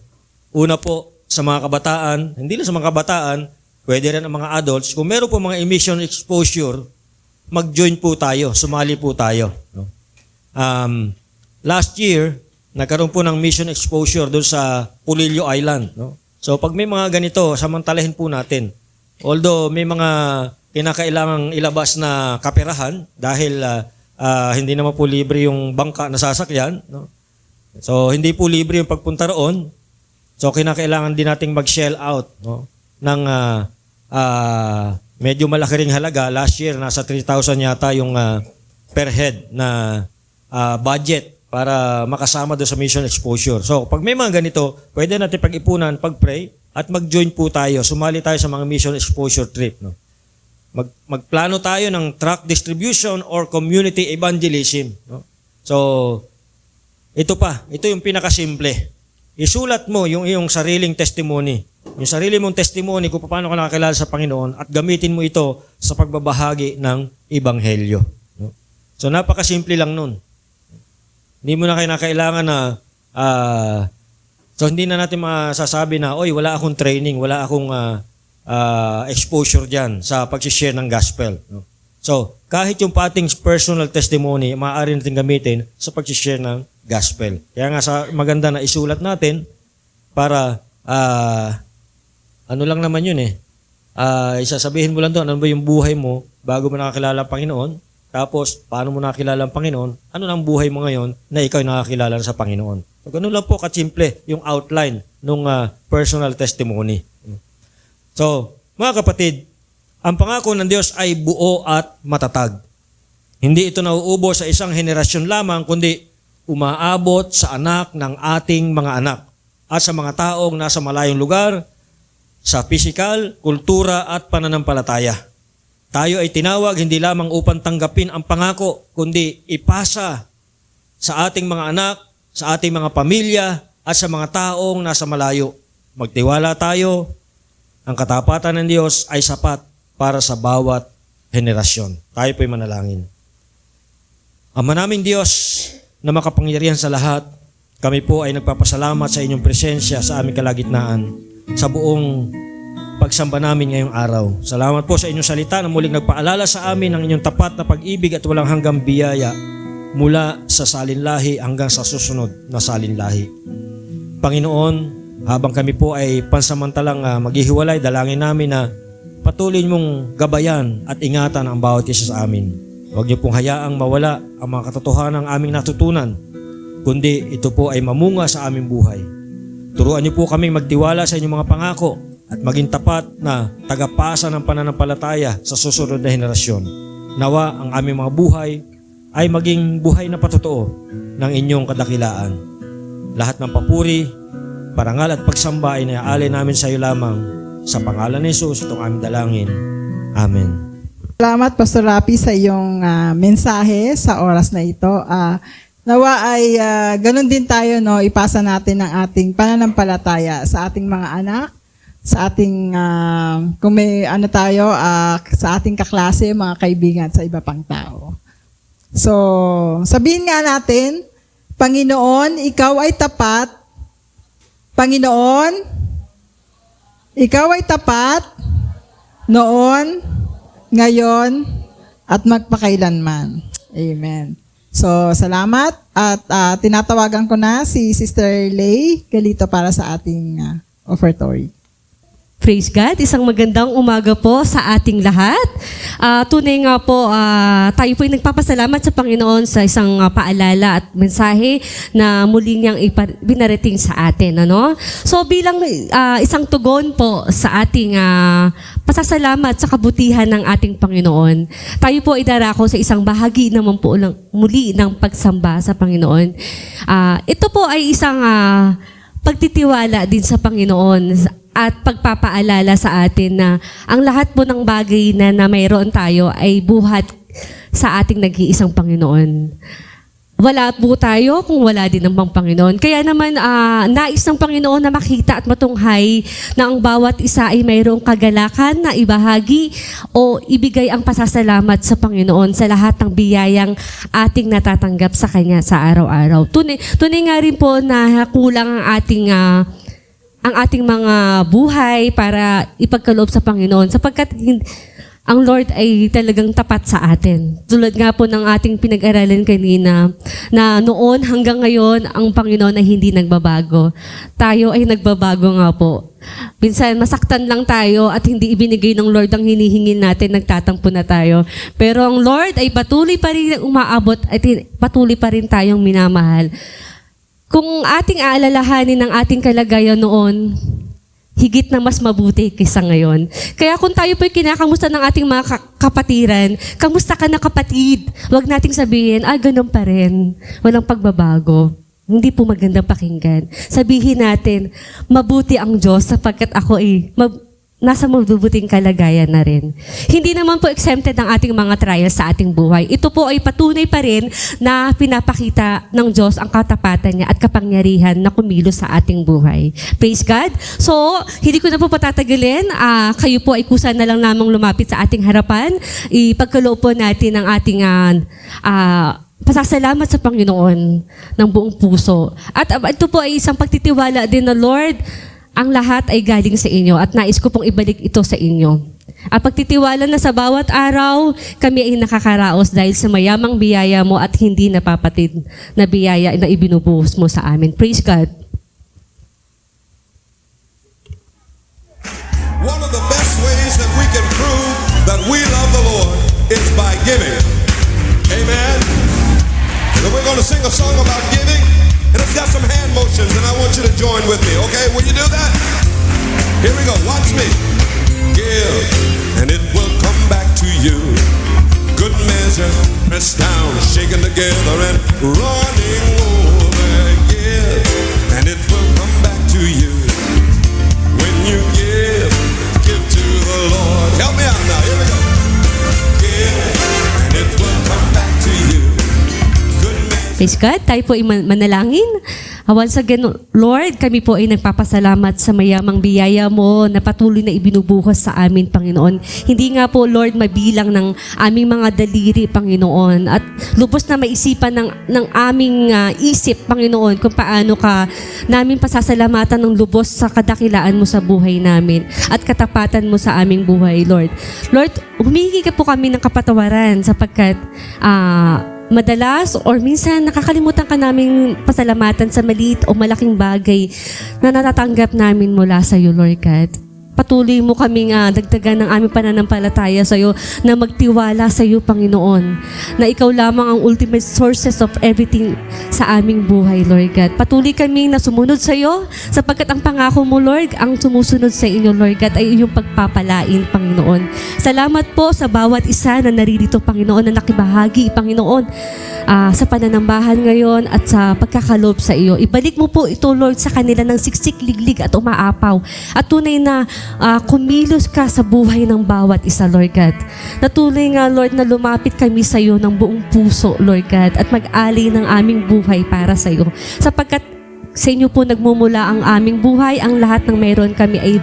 Una po, sa mga kabataan, hindi lang sa mga kabataan, pwede rin ang mga adults. Kung meron po mga emission exposure, mag-join po tayo, sumali po tayo. Last year, nagkaroon po ng mission exposure doon sa Pulillo Island. So pag may mga ganito, samantalahin po natin. Although may mga kinakailangang ilabas na kaperahan dahil hindi naman po libre yung bangka na sasakyan. So hindi po libre yung pagpunta roon. So kinakailangan din nating mag-shell out ng medyo malaki ring halaga. Last year, nasa 3,000 yata yung per head na budget para makasama doon sa mission exposure. So, pag may mga ganito, pwede natin pag-ipunan, pag-pray, at mag-join po tayo. Sumali tayo sa mga mission exposure trip. Magplano tayo ng tract distribution or community evangelism. So, ito yung pinakasimple. Isulat mo yung iyong sariling testimony yung sarili mong testimony kung paano ka nakakilala sa Panginoon at gamitin mo ito sa pagbabahagi ng Ebanghelyo. No? So napakasimple lang nun. Hindi mo na kailangan na so hindi na natin masasabi na, oy, wala akong training, wala akong exposure dyan sa pag-share ng gospel. No? So, kahit yung pating personal testimony, maaari natin gamitin sa pag-share ng gospel. Kaya nga maganda na isulat natin para ano lang naman yun isasabihin mo lang doon, ano ba yung buhay mo bago mo nakakilala ang Panginoon, tapos paano mo nakakilala ang Panginoon, ano na ang buhay mo ngayon na ikaw ay nakakilala sa Panginoon. So, ganun lang po kasimple yung outline ng personal testimony. So, mga kapatid, ang pangako ng Diyos ay buo at matatag. Hindi ito nauubo sa isang henerasyon lamang, kundi umaabot sa anak ng ating mga anak at sa mga taong nasa malayong lugar, sa pisikal, kultura at pananampalataya. Tayo ay tinawag hindi lamang upang tanggapin ang pangako, kundi ipasa sa ating mga anak, sa ating mga pamilya at sa mga taong nasa malayo. Magtiwala tayo, ang katapatan ng Diyos ay sapat para sa bawat henerasyon. Tayo po'y manalangin. Ama naming Diyos na makapangyarihan sa lahat, kami po ay nagpapasalamat sa inyong presensya sa aming kalagitnaan, sa buong pagsamba namin ngayong araw. Salamat po sa inyong salita na muling nagpaalala sa amin ng inyong tapat na pag-ibig at walang hanggang biyaya mula sa salinlahi hanggang sa susunod na salinlahi. Panginoon, habang kami po ay pansamantalang maghihiwalay, dalangin namin na patuloy mong gabayan at ingatan ang bawat isa sa amin. Huwag niyo pong hayaang mawala ang mga katotohanan ng aming natutunan, kundi ito po ay mamunga sa aming buhay. Turuan niyo po kami magtiwala sa inyong mga pangako at maging tapat na tagapasa ng pananampalataya sa susunod na henerasyon. Nawa ang aming mga buhay ay maging buhay na patotoo ng inyong kadakilaan. Lahat ng papuri, parangal at pagsamba ay naiaalay namin sa iyo lamang. Sa pangalan ni Jesus, itong aming dalangin. Amen. Salamat, Pastor Rapi, sa iyong mensahe sa oras na ito. Nawa ay ganun din tayo, no, ipasa natin ang ating pananampalataya sa ating mga anak, sa ating, kung may ano tayo, sa ating kaklase, mga kaibigan, sa iba pang tao. So, sabihin nga natin, Panginoon, ikaw ay tapat. Panginoon, ikaw ay tapat noon, ngayon, at magpakailanman. Amen. So, salamat. At tinatawagan ko na si Sister Lay Galito para sa ating offertory. Praise God. Isang magandang umaga po sa ating lahat. Tunay nga po, tayo po ay nagpapasalamat sa Panginoon sa isang paalala at mensahe na muli niyang binarating sa atin. Ano? So bilang isang tugon po sa ating pasasalamat sa kabutihan ng ating Panginoon, tayo po ay darako sa isang bahagi naman po lang muli ng pagsamba sa Panginoon. Ito po ay isang pagtitiwala din sa Panginoon at pagpapaalala sa atin na ang lahat po ng bagay na mayroon tayo ay buhat sa ating nag-iisang Panginoon. Wala po tayo kung wala din ng Panginoon. Kaya naman nais ng Panginoon na makita at matunghay na ang bawat isa ay mayroong kagalakan na ibahagi o ibigay ang pasasalamat sa Panginoon sa lahat ng biyayang ating natatanggap sa Kanya sa araw-araw. Tunay nga rin po na kulang ang ating mga buhay para ipagkaloob sa Panginoon sapagkat ang Lord ay talagang tapat sa atin. Tulad nga po ng ating pinag-aralan kanina na noon hanggang ngayon ang Panginoon ay hindi nagbabago. Tayo ay nagbabago nga po. Minsan masaktan lang tayo at hindi ibinigay ng Lord ang hinihingin natin, nagtatampo na tayo. Pero ang Lord ay patuloy pa rin umaabot at patuloy pa rin tayong minamahal. Kung ating aalalahanin ang ating kalagayan noon, higit na mas mabuti kaysa ngayon. Kaya kung tayo po'y kinakamusta ng ating mga kapatiran, kamusta ka na kapatid? Huwag nating sabihin, ganun pa rin. Walang pagbabago. Hindi po magandang pakinggan. Sabihin natin, mabuti ang Diyos sapagkat ako nasa mabubuting kalagayan na rin. Hindi naman po exempted ang ating mga trials sa ating buhay. Ito po ay patunay pa rin na pinapakita ng Diyos ang katapatan niya at kapangyarihan na kumilos sa ating buhay. Praise God. So, hindi ko na po patatagalin. Kayo po ay kusa na lang namang lumapit sa ating harapan. Ipagkaloob po natin ang ating pasasalamat sa Panginoon ng buong puso. At ito po ay isang pagtitiwala din na, Lord, ang lahat ay galing sa inyo at nais ko pong ibalik ito sa inyo. At pagtitiwala na sa bawat araw, kami ay nakakaraos dahil sa mayamang biyaya mo at hindi napapatid na biyaya na ibinubuhos mo sa amin. Praise God. One of the best ways that we can prove that we love the Lord is by giving. Amen. So we're going to sing a song about giving. And it's got some hand motions, and I want you to join with me, okay? Will you do that? Here we go. Watch me. Give, and it will come back to you. Good measure, pressed down, shaken together, and running over. Give, and it will come back to you. When you give to the Lord. Help me out now. Here we go. Give, and it will come back to you. Praise God. Tayo po ay manalangin. Once again, Lord, kami po ay nagpapasalamat sa mayamang biyaya mo na patuloy na ibinubuhos sa amin, Panginoon. Hindi nga po, Lord, mabilang ng aming mga daliri, Panginoon. At lubos na maisipan ng aming isip, Panginoon, kung paano ka namin pasasalamatan ng lubos sa kadakilaan mo sa buhay namin at katapatan mo sa aming buhay, Lord. Lord, humingi ka po kami ng kapatawaran sapagkat madalas or minsan nakakalimutan ka naming pasalamatan sa maliit o malaking bagay na natatanggap namin mula sa iyo, Lord God. Patuloy mo kaming dagdagan ng aming pananampalataya sa iyo na magtiwala sa iyo, Panginoon, na ikaw lamang ang ultimate sources of everything sa aming buhay, Lord God. Patuloy kaming na sumunod sa iyo sapagkat ang pangako mo, Lord, ang sumusunod sa inyo, Lord God, ay iyong pagpapalain, Panginoon. Salamat po sa bawat isa na naririto, Panginoon, na nakibahagi, Panginoon, sa pananambahan ngayon at sa pagkakaloob sa iyo. Ibalik mo po ito, Lord, sa kanila ng siksik, liglig at umaapaw. At tunay na kumilos ka sa buhay ng bawat isa, Lord God. Natuloy nga, Lord, na lumapit kami sa iyo ng buong puso, Lord God, at mag-alay ng aming buhay para sa iyo. Sapagkat sa inyo po nagmumula ang aming buhay, ang lahat ng meron kami ay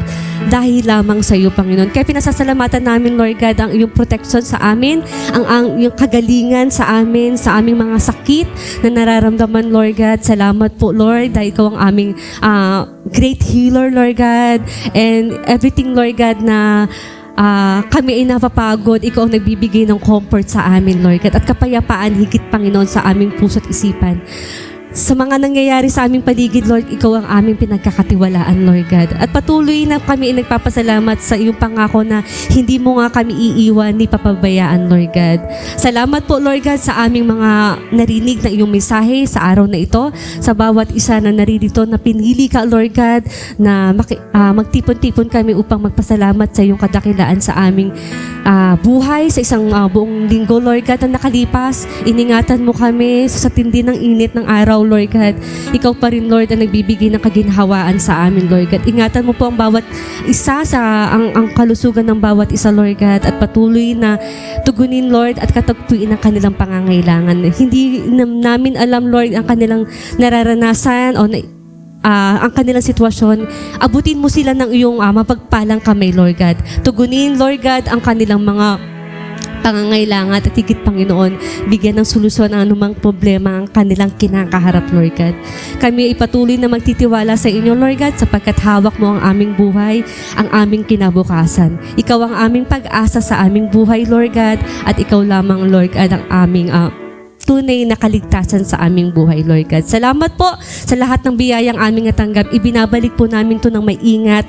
dahil lamang sa iyo, Panginoon. Kaya pinasasalamatan namin, Lord God, ang iyong protection sa amin, ang iyong kagalingan sa amin, sa aming mga sakit na nararamdaman, Lord God. Salamat po, Lord, dahil ikaw ang aming great healer, Lord God, and everything, Lord God, na kami ay napapagod, ikaw ang nagbibigay ng comfort sa amin, Lord God, at kapayapaan higit, Panginoon, sa aming puso't isipan. Sa mga nangyayari sa aming paligid, Lord, ikaw ang aming pinagkakatiwalaan, Lord God. At patuloy na kami ay nagpapasalamat sa iyong pangako na hindi mo nga kami iiwan ni papabayaan, Lord God. Salamat po, Lord God, sa aming mga narinig na iyong mensahe sa araw na ito. Sa bawat isa na naririto na pinili ka, Lord God, na magtipon-tipon kami upang magpasalamat sa iyong kadakilaan sa aming buhay, sa isang buong linggo, Lord God, na nakalipas. Iningatan mo kami sa tindi ng init ng araw, Lord God. Ikaw pa rin, Lord, ang nagbibigay ng kaginhawaan sa amin, Lord God. Ingatan mo po ang bawat isa ang kalusugan ng bawat isa, Lord God, at patuloy na tugunin, Lord, at katagpuin ang kanilang pangangailangan. Hindi namin alam, Lord, ang kanilang nararanasan o ang kanilang sitwasyon. Abutin mo sila ng iyong mapagpalang kamay, Lord God. Tugunin, Lord God, ang kanilang mga pangangailangan at higit, Panginoon, bigyan ng solusyon ang anumang problema ang kanilang kinakaharap, Lord God. Kami ay patuloy na magtitiwala sa inyo, Lord God, sapagkat hawak mo ang aming buhay, ang aming kinabukasan. Ikaw ang aming pag-asa sa aming buhay, Lord God, at ikaw lamang, Lord God, ang aming tunay na kaligtasan sa aming buhay, Lord God. Salamat po sa lahat ng biyayang aming natanggap. Ibinabalik po namin ito ng may ingat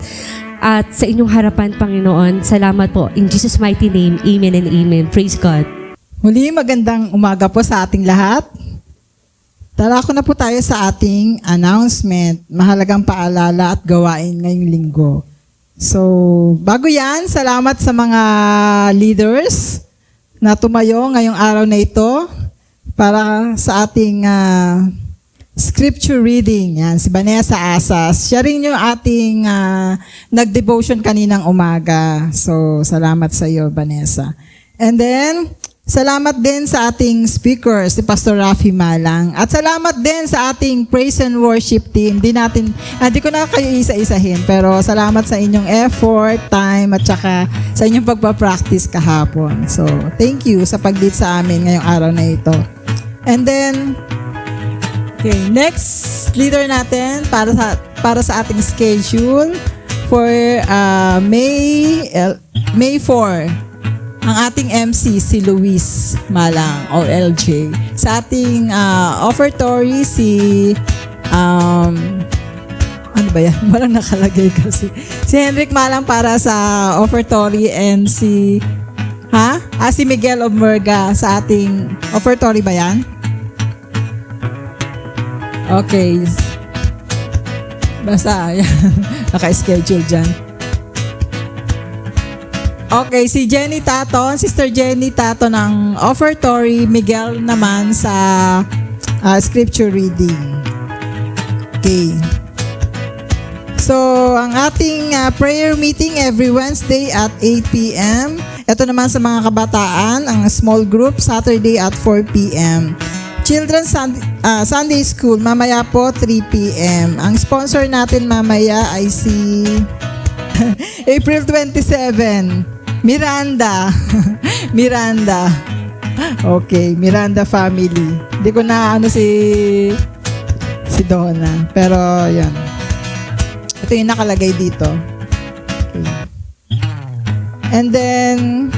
at sa inyong harapan, Panginoon. Salamat po. In Jesus' mighty name, amen and amen. Praise God. Muli, magandang umaga po sa ating lahat. Tarako na po tayo sa ating announcement, mahalagang paalala at gawain ngayong linggo. So, bago yan, salamat sa mga leaders na tumayo ngayong araw na ito para sa ating scripture reading. Yan, si Vanessa Asas. Siya rin yung ating nag-devotion kaninang umaga. So, salamat sa iyo, Vanessa. And then, salamat din sa ating speaker, si Pastor Rafi Malang. At salamat din sa ating praise and worship team. Di ko na kayo isa-isahin, pero salamat sa inyong effort, time, at saka sa inyong pagpa-practice kahapon. So, thank you sa pag-lead sa amin ngayong araw na ito. And then, okay, next leader natin para sa ating schedule for May 4. Ang ating MC si Luis Malang o LJ. Sa ating offertory si ano ba yan? Walang nakalagay kasi. Si Henrik Malang para sa offertory and si si Miguel Obmerga sa ating offertory ba yan? Okay. Basta, yan. Naka-schedule dyan. Okay, si Jenny Taton, Sister Jenny Taton ng offertory, Miguel naman sa scripture reading. Okay. So, ang ating prayer meeting every Wednesday at 8 p.m. Ito naman sa mga kabataan, ang small group, Saturday at 4 p.m. Children's Sunday School, mamaya po 3 p.m. Ang sponsor natin mamaya ay si April 27. Miranda. Miranda. Okay, Miranda family. Hindi ko na si Donna. Pero, yan. Ito yung nakalagay dito. Okay. And then,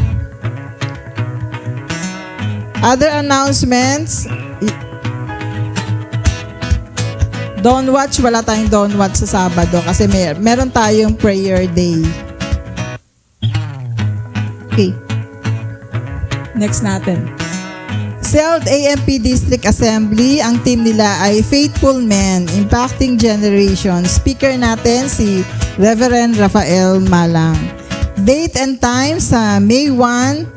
other announcements. Don't watch. Wala tayong don't watch sa Sabado kasi meron tayong prayer day. Okay. Next natin. SELD AMP District Assembly, ang team nila ay Faithful Men, Impacting Generations. Speaker natin si Reverend Rafael Malang. Date and time sa May 1,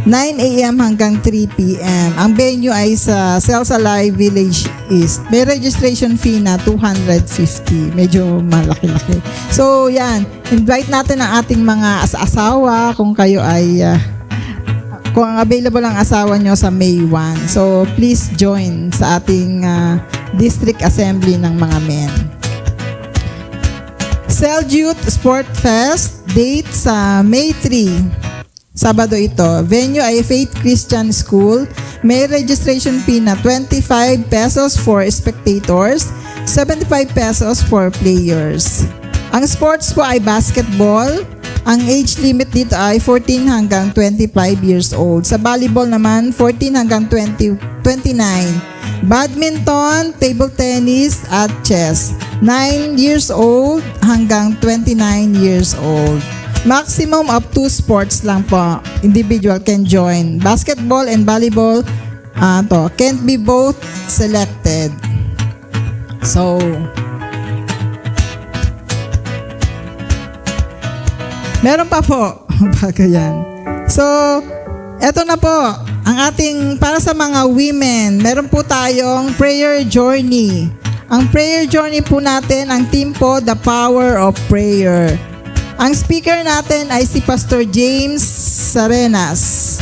9 a.m. hanggang 3 p.m. Ang venue ay sa Cells Alive Village East. May registration fee na 250. Medyo malaki-laki. So, yan. Invite natin ang ating mga asawa kung kayo ay kung available ang asawa nyo sa May 1. So, please join sa ating District Assembly ng mga men. SELD Youth Sport Fest. Date sa May 3. Sabado ito. Venue ay Faith Christian School. May registration fee na 25 pesos for spectators, 75 pesos for players. Ang sports po ay basketball. Ang age limit dito ay 14 hanggang 25 years old. Sa volleyball naman, 14 hanggang 29. Badminton, table tennis, at chess. 9 years old hanggang 29 years old. Maximum of 2 sports lang po. Individual can join. Basketball and volleyball can't be both selected. So, meron pa po. Bago yan. So, eto na po. Ang ating, para sa mga women, meron po tayong prayer journey. Ang prayer journey po natin, ang team po, The Power of Prayer. Ang speaker natin ay si Pastor James Sarenas.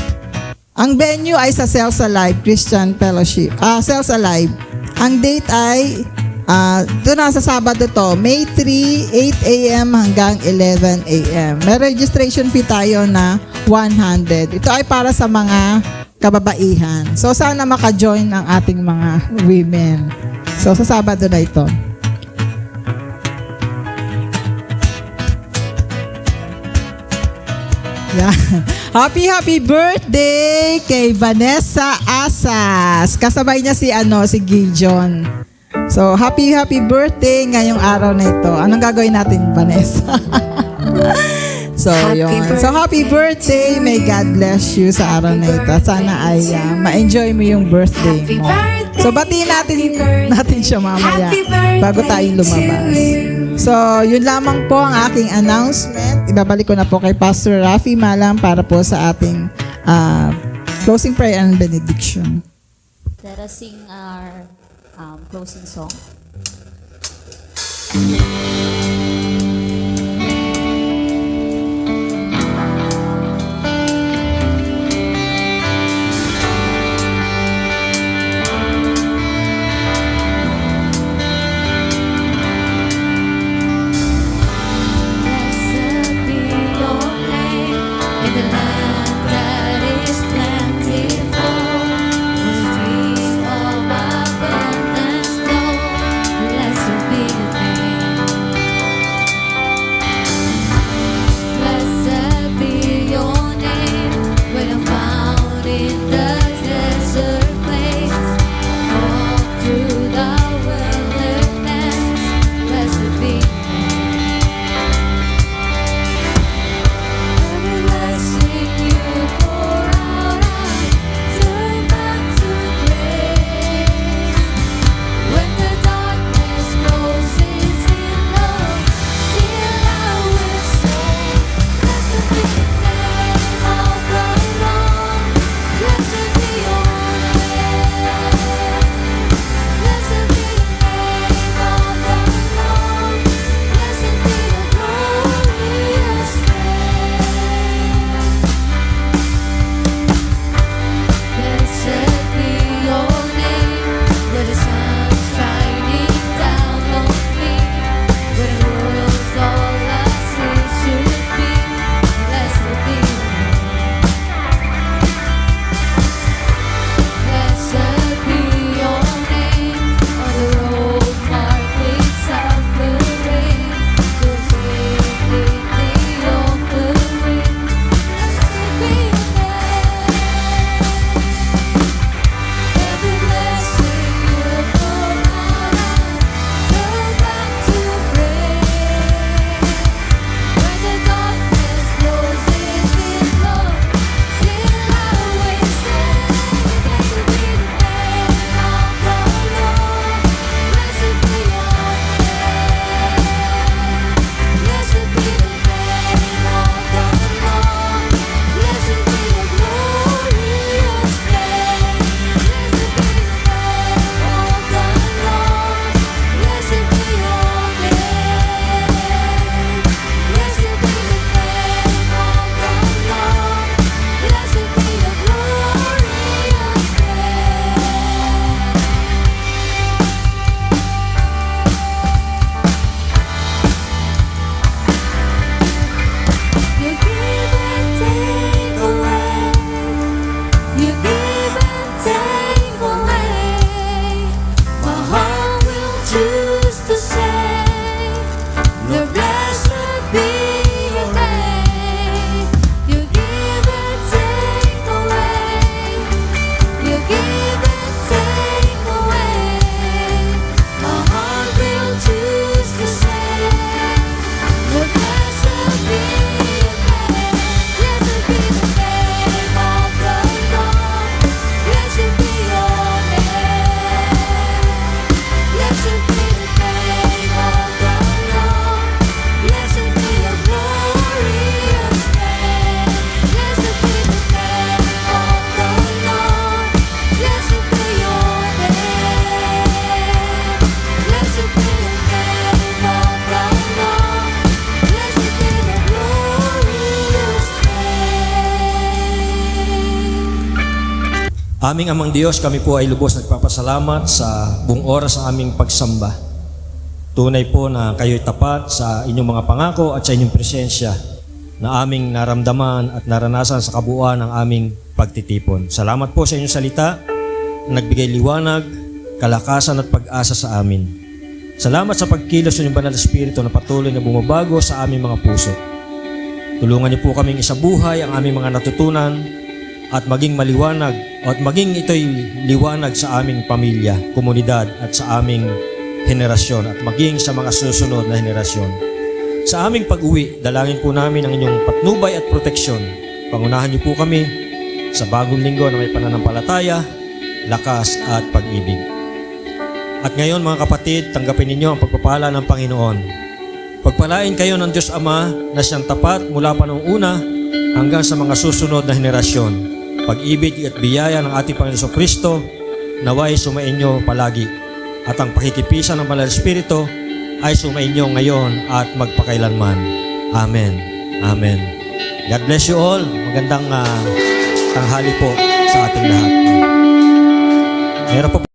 Ang venue ay sa Cells Alive Christian Fellowship. Cells Alive. Ang date ay ito na sa Sabado to, May 3, 8 a.m. hanggang 11 a.m. May registration fee tayo na 100. Ito ay para sa mga kababaihan. So sana maka-join ang ating mga women. So sa Sabado na ito. Yeah. Happy birthday kay Vanessa Asas. Kasabay niya si Gideon. So happy birthday ngayong araw na ito. Anong gagawin natin, Vanessa? So yun. So happy birthday. May God bless you sa araw na ito. Sana ay ma-enjoy mo yung birthday mo. So batiin natin siya mamaya bago tayo lumabas. So, yun lamang po ang aking announcement. Ibabalik ko na po kay Pastor Rafi Malang para po sa ating closing prayer and benediction. Let us sing our closing song. Blessed be your name in the land that is plentiful, whose streams of abundance flow. Blessed be your name. Blessed be your name when I'm found in the desert place, walk through the wilderness. Blessed be your name. Every blessing you pour out, I turn back to grace. When the darkness closes in love, still I will say, blessed be the name of the Lord. Blessed be your name. Blessed be the name of the Lord. Blessed be your glorious name. Blessed be your name, where the sun's shining down on me, where the world's all I see should be. Blessed be your name. Blessed be your name, on the road marked with suffering, you'll take in the offering. Blessed be your name. Every blessing you pour out, I turn back to praise. When the darkness closes in love, still I will say, blessed be the name of the Lord. Blessed be your name. Blessed be the name of the Lord. Blessed be your glorious name. Blessed be the name of the Lord. Blessed be your name. Blessed be the name of the Lord. Blessed be your glorious name. You give and take away. You give and take away. My heart will choose to say, Lord, blessed be your name. You give and take away. You give and take away. My heart will choose to say, Lord, blessed be your name. Blessed be the name of the Lord. Blessed be your name. Blessed be the name of the Lord. Blessed be your glorious name. Blessed be the name of the Lord. Blessed be your name. Blessed be the name of the Lord. Blessed be the glorious name. Aming Amang Diyos, kami po ay lubos nagpapasalamat sa buong oras sa aming pagsamba. Tunay po na kayo'y tapat sa inyong mga pangako at sa inyong presensya na aming naramdaman at naranasan sa kabuuan ng aming pagtitipon. Salamat po sa inyong salita na nagbigay liwanag, kalakasan at pag-asa sa amin. Salamat sa pagkilos ng inyong banal na Espiritu na patuloy na bumabago sa aming mga puso. Tulungan niyo po kaming isabuhay ang aming mga natutunan at maging maliwanag at maging ito'y liwanag sa aming pamilya, komunidad at sa aming henerasyon at maging sa mga susunod na henerasyon. Sa aming pag-uwi, dalangin po namin ang inyong patnubay at proteksyon. Pangunahan niyo po kami sa bagong linggo na may pananampalataya, lakas at pag-ibig. At ngayon mga kapatid, tanggapin ninyo ang pagpapala ng Panginoon. Pagpalain kayo ng Diyos Ama na siyang tapat mula pa noong una hanggang sa mga susunod na henerasyon. Pag-ibig at biyaya ng ating Panginoon Kristo naway sumainyo palagi. at ang pakikipisan ng Banal na Espiritu ay sumainyo ngayon at magpakailanman. Amen. Amen. God bless you all. Magandang tanghali po sa ating lahat. Meron po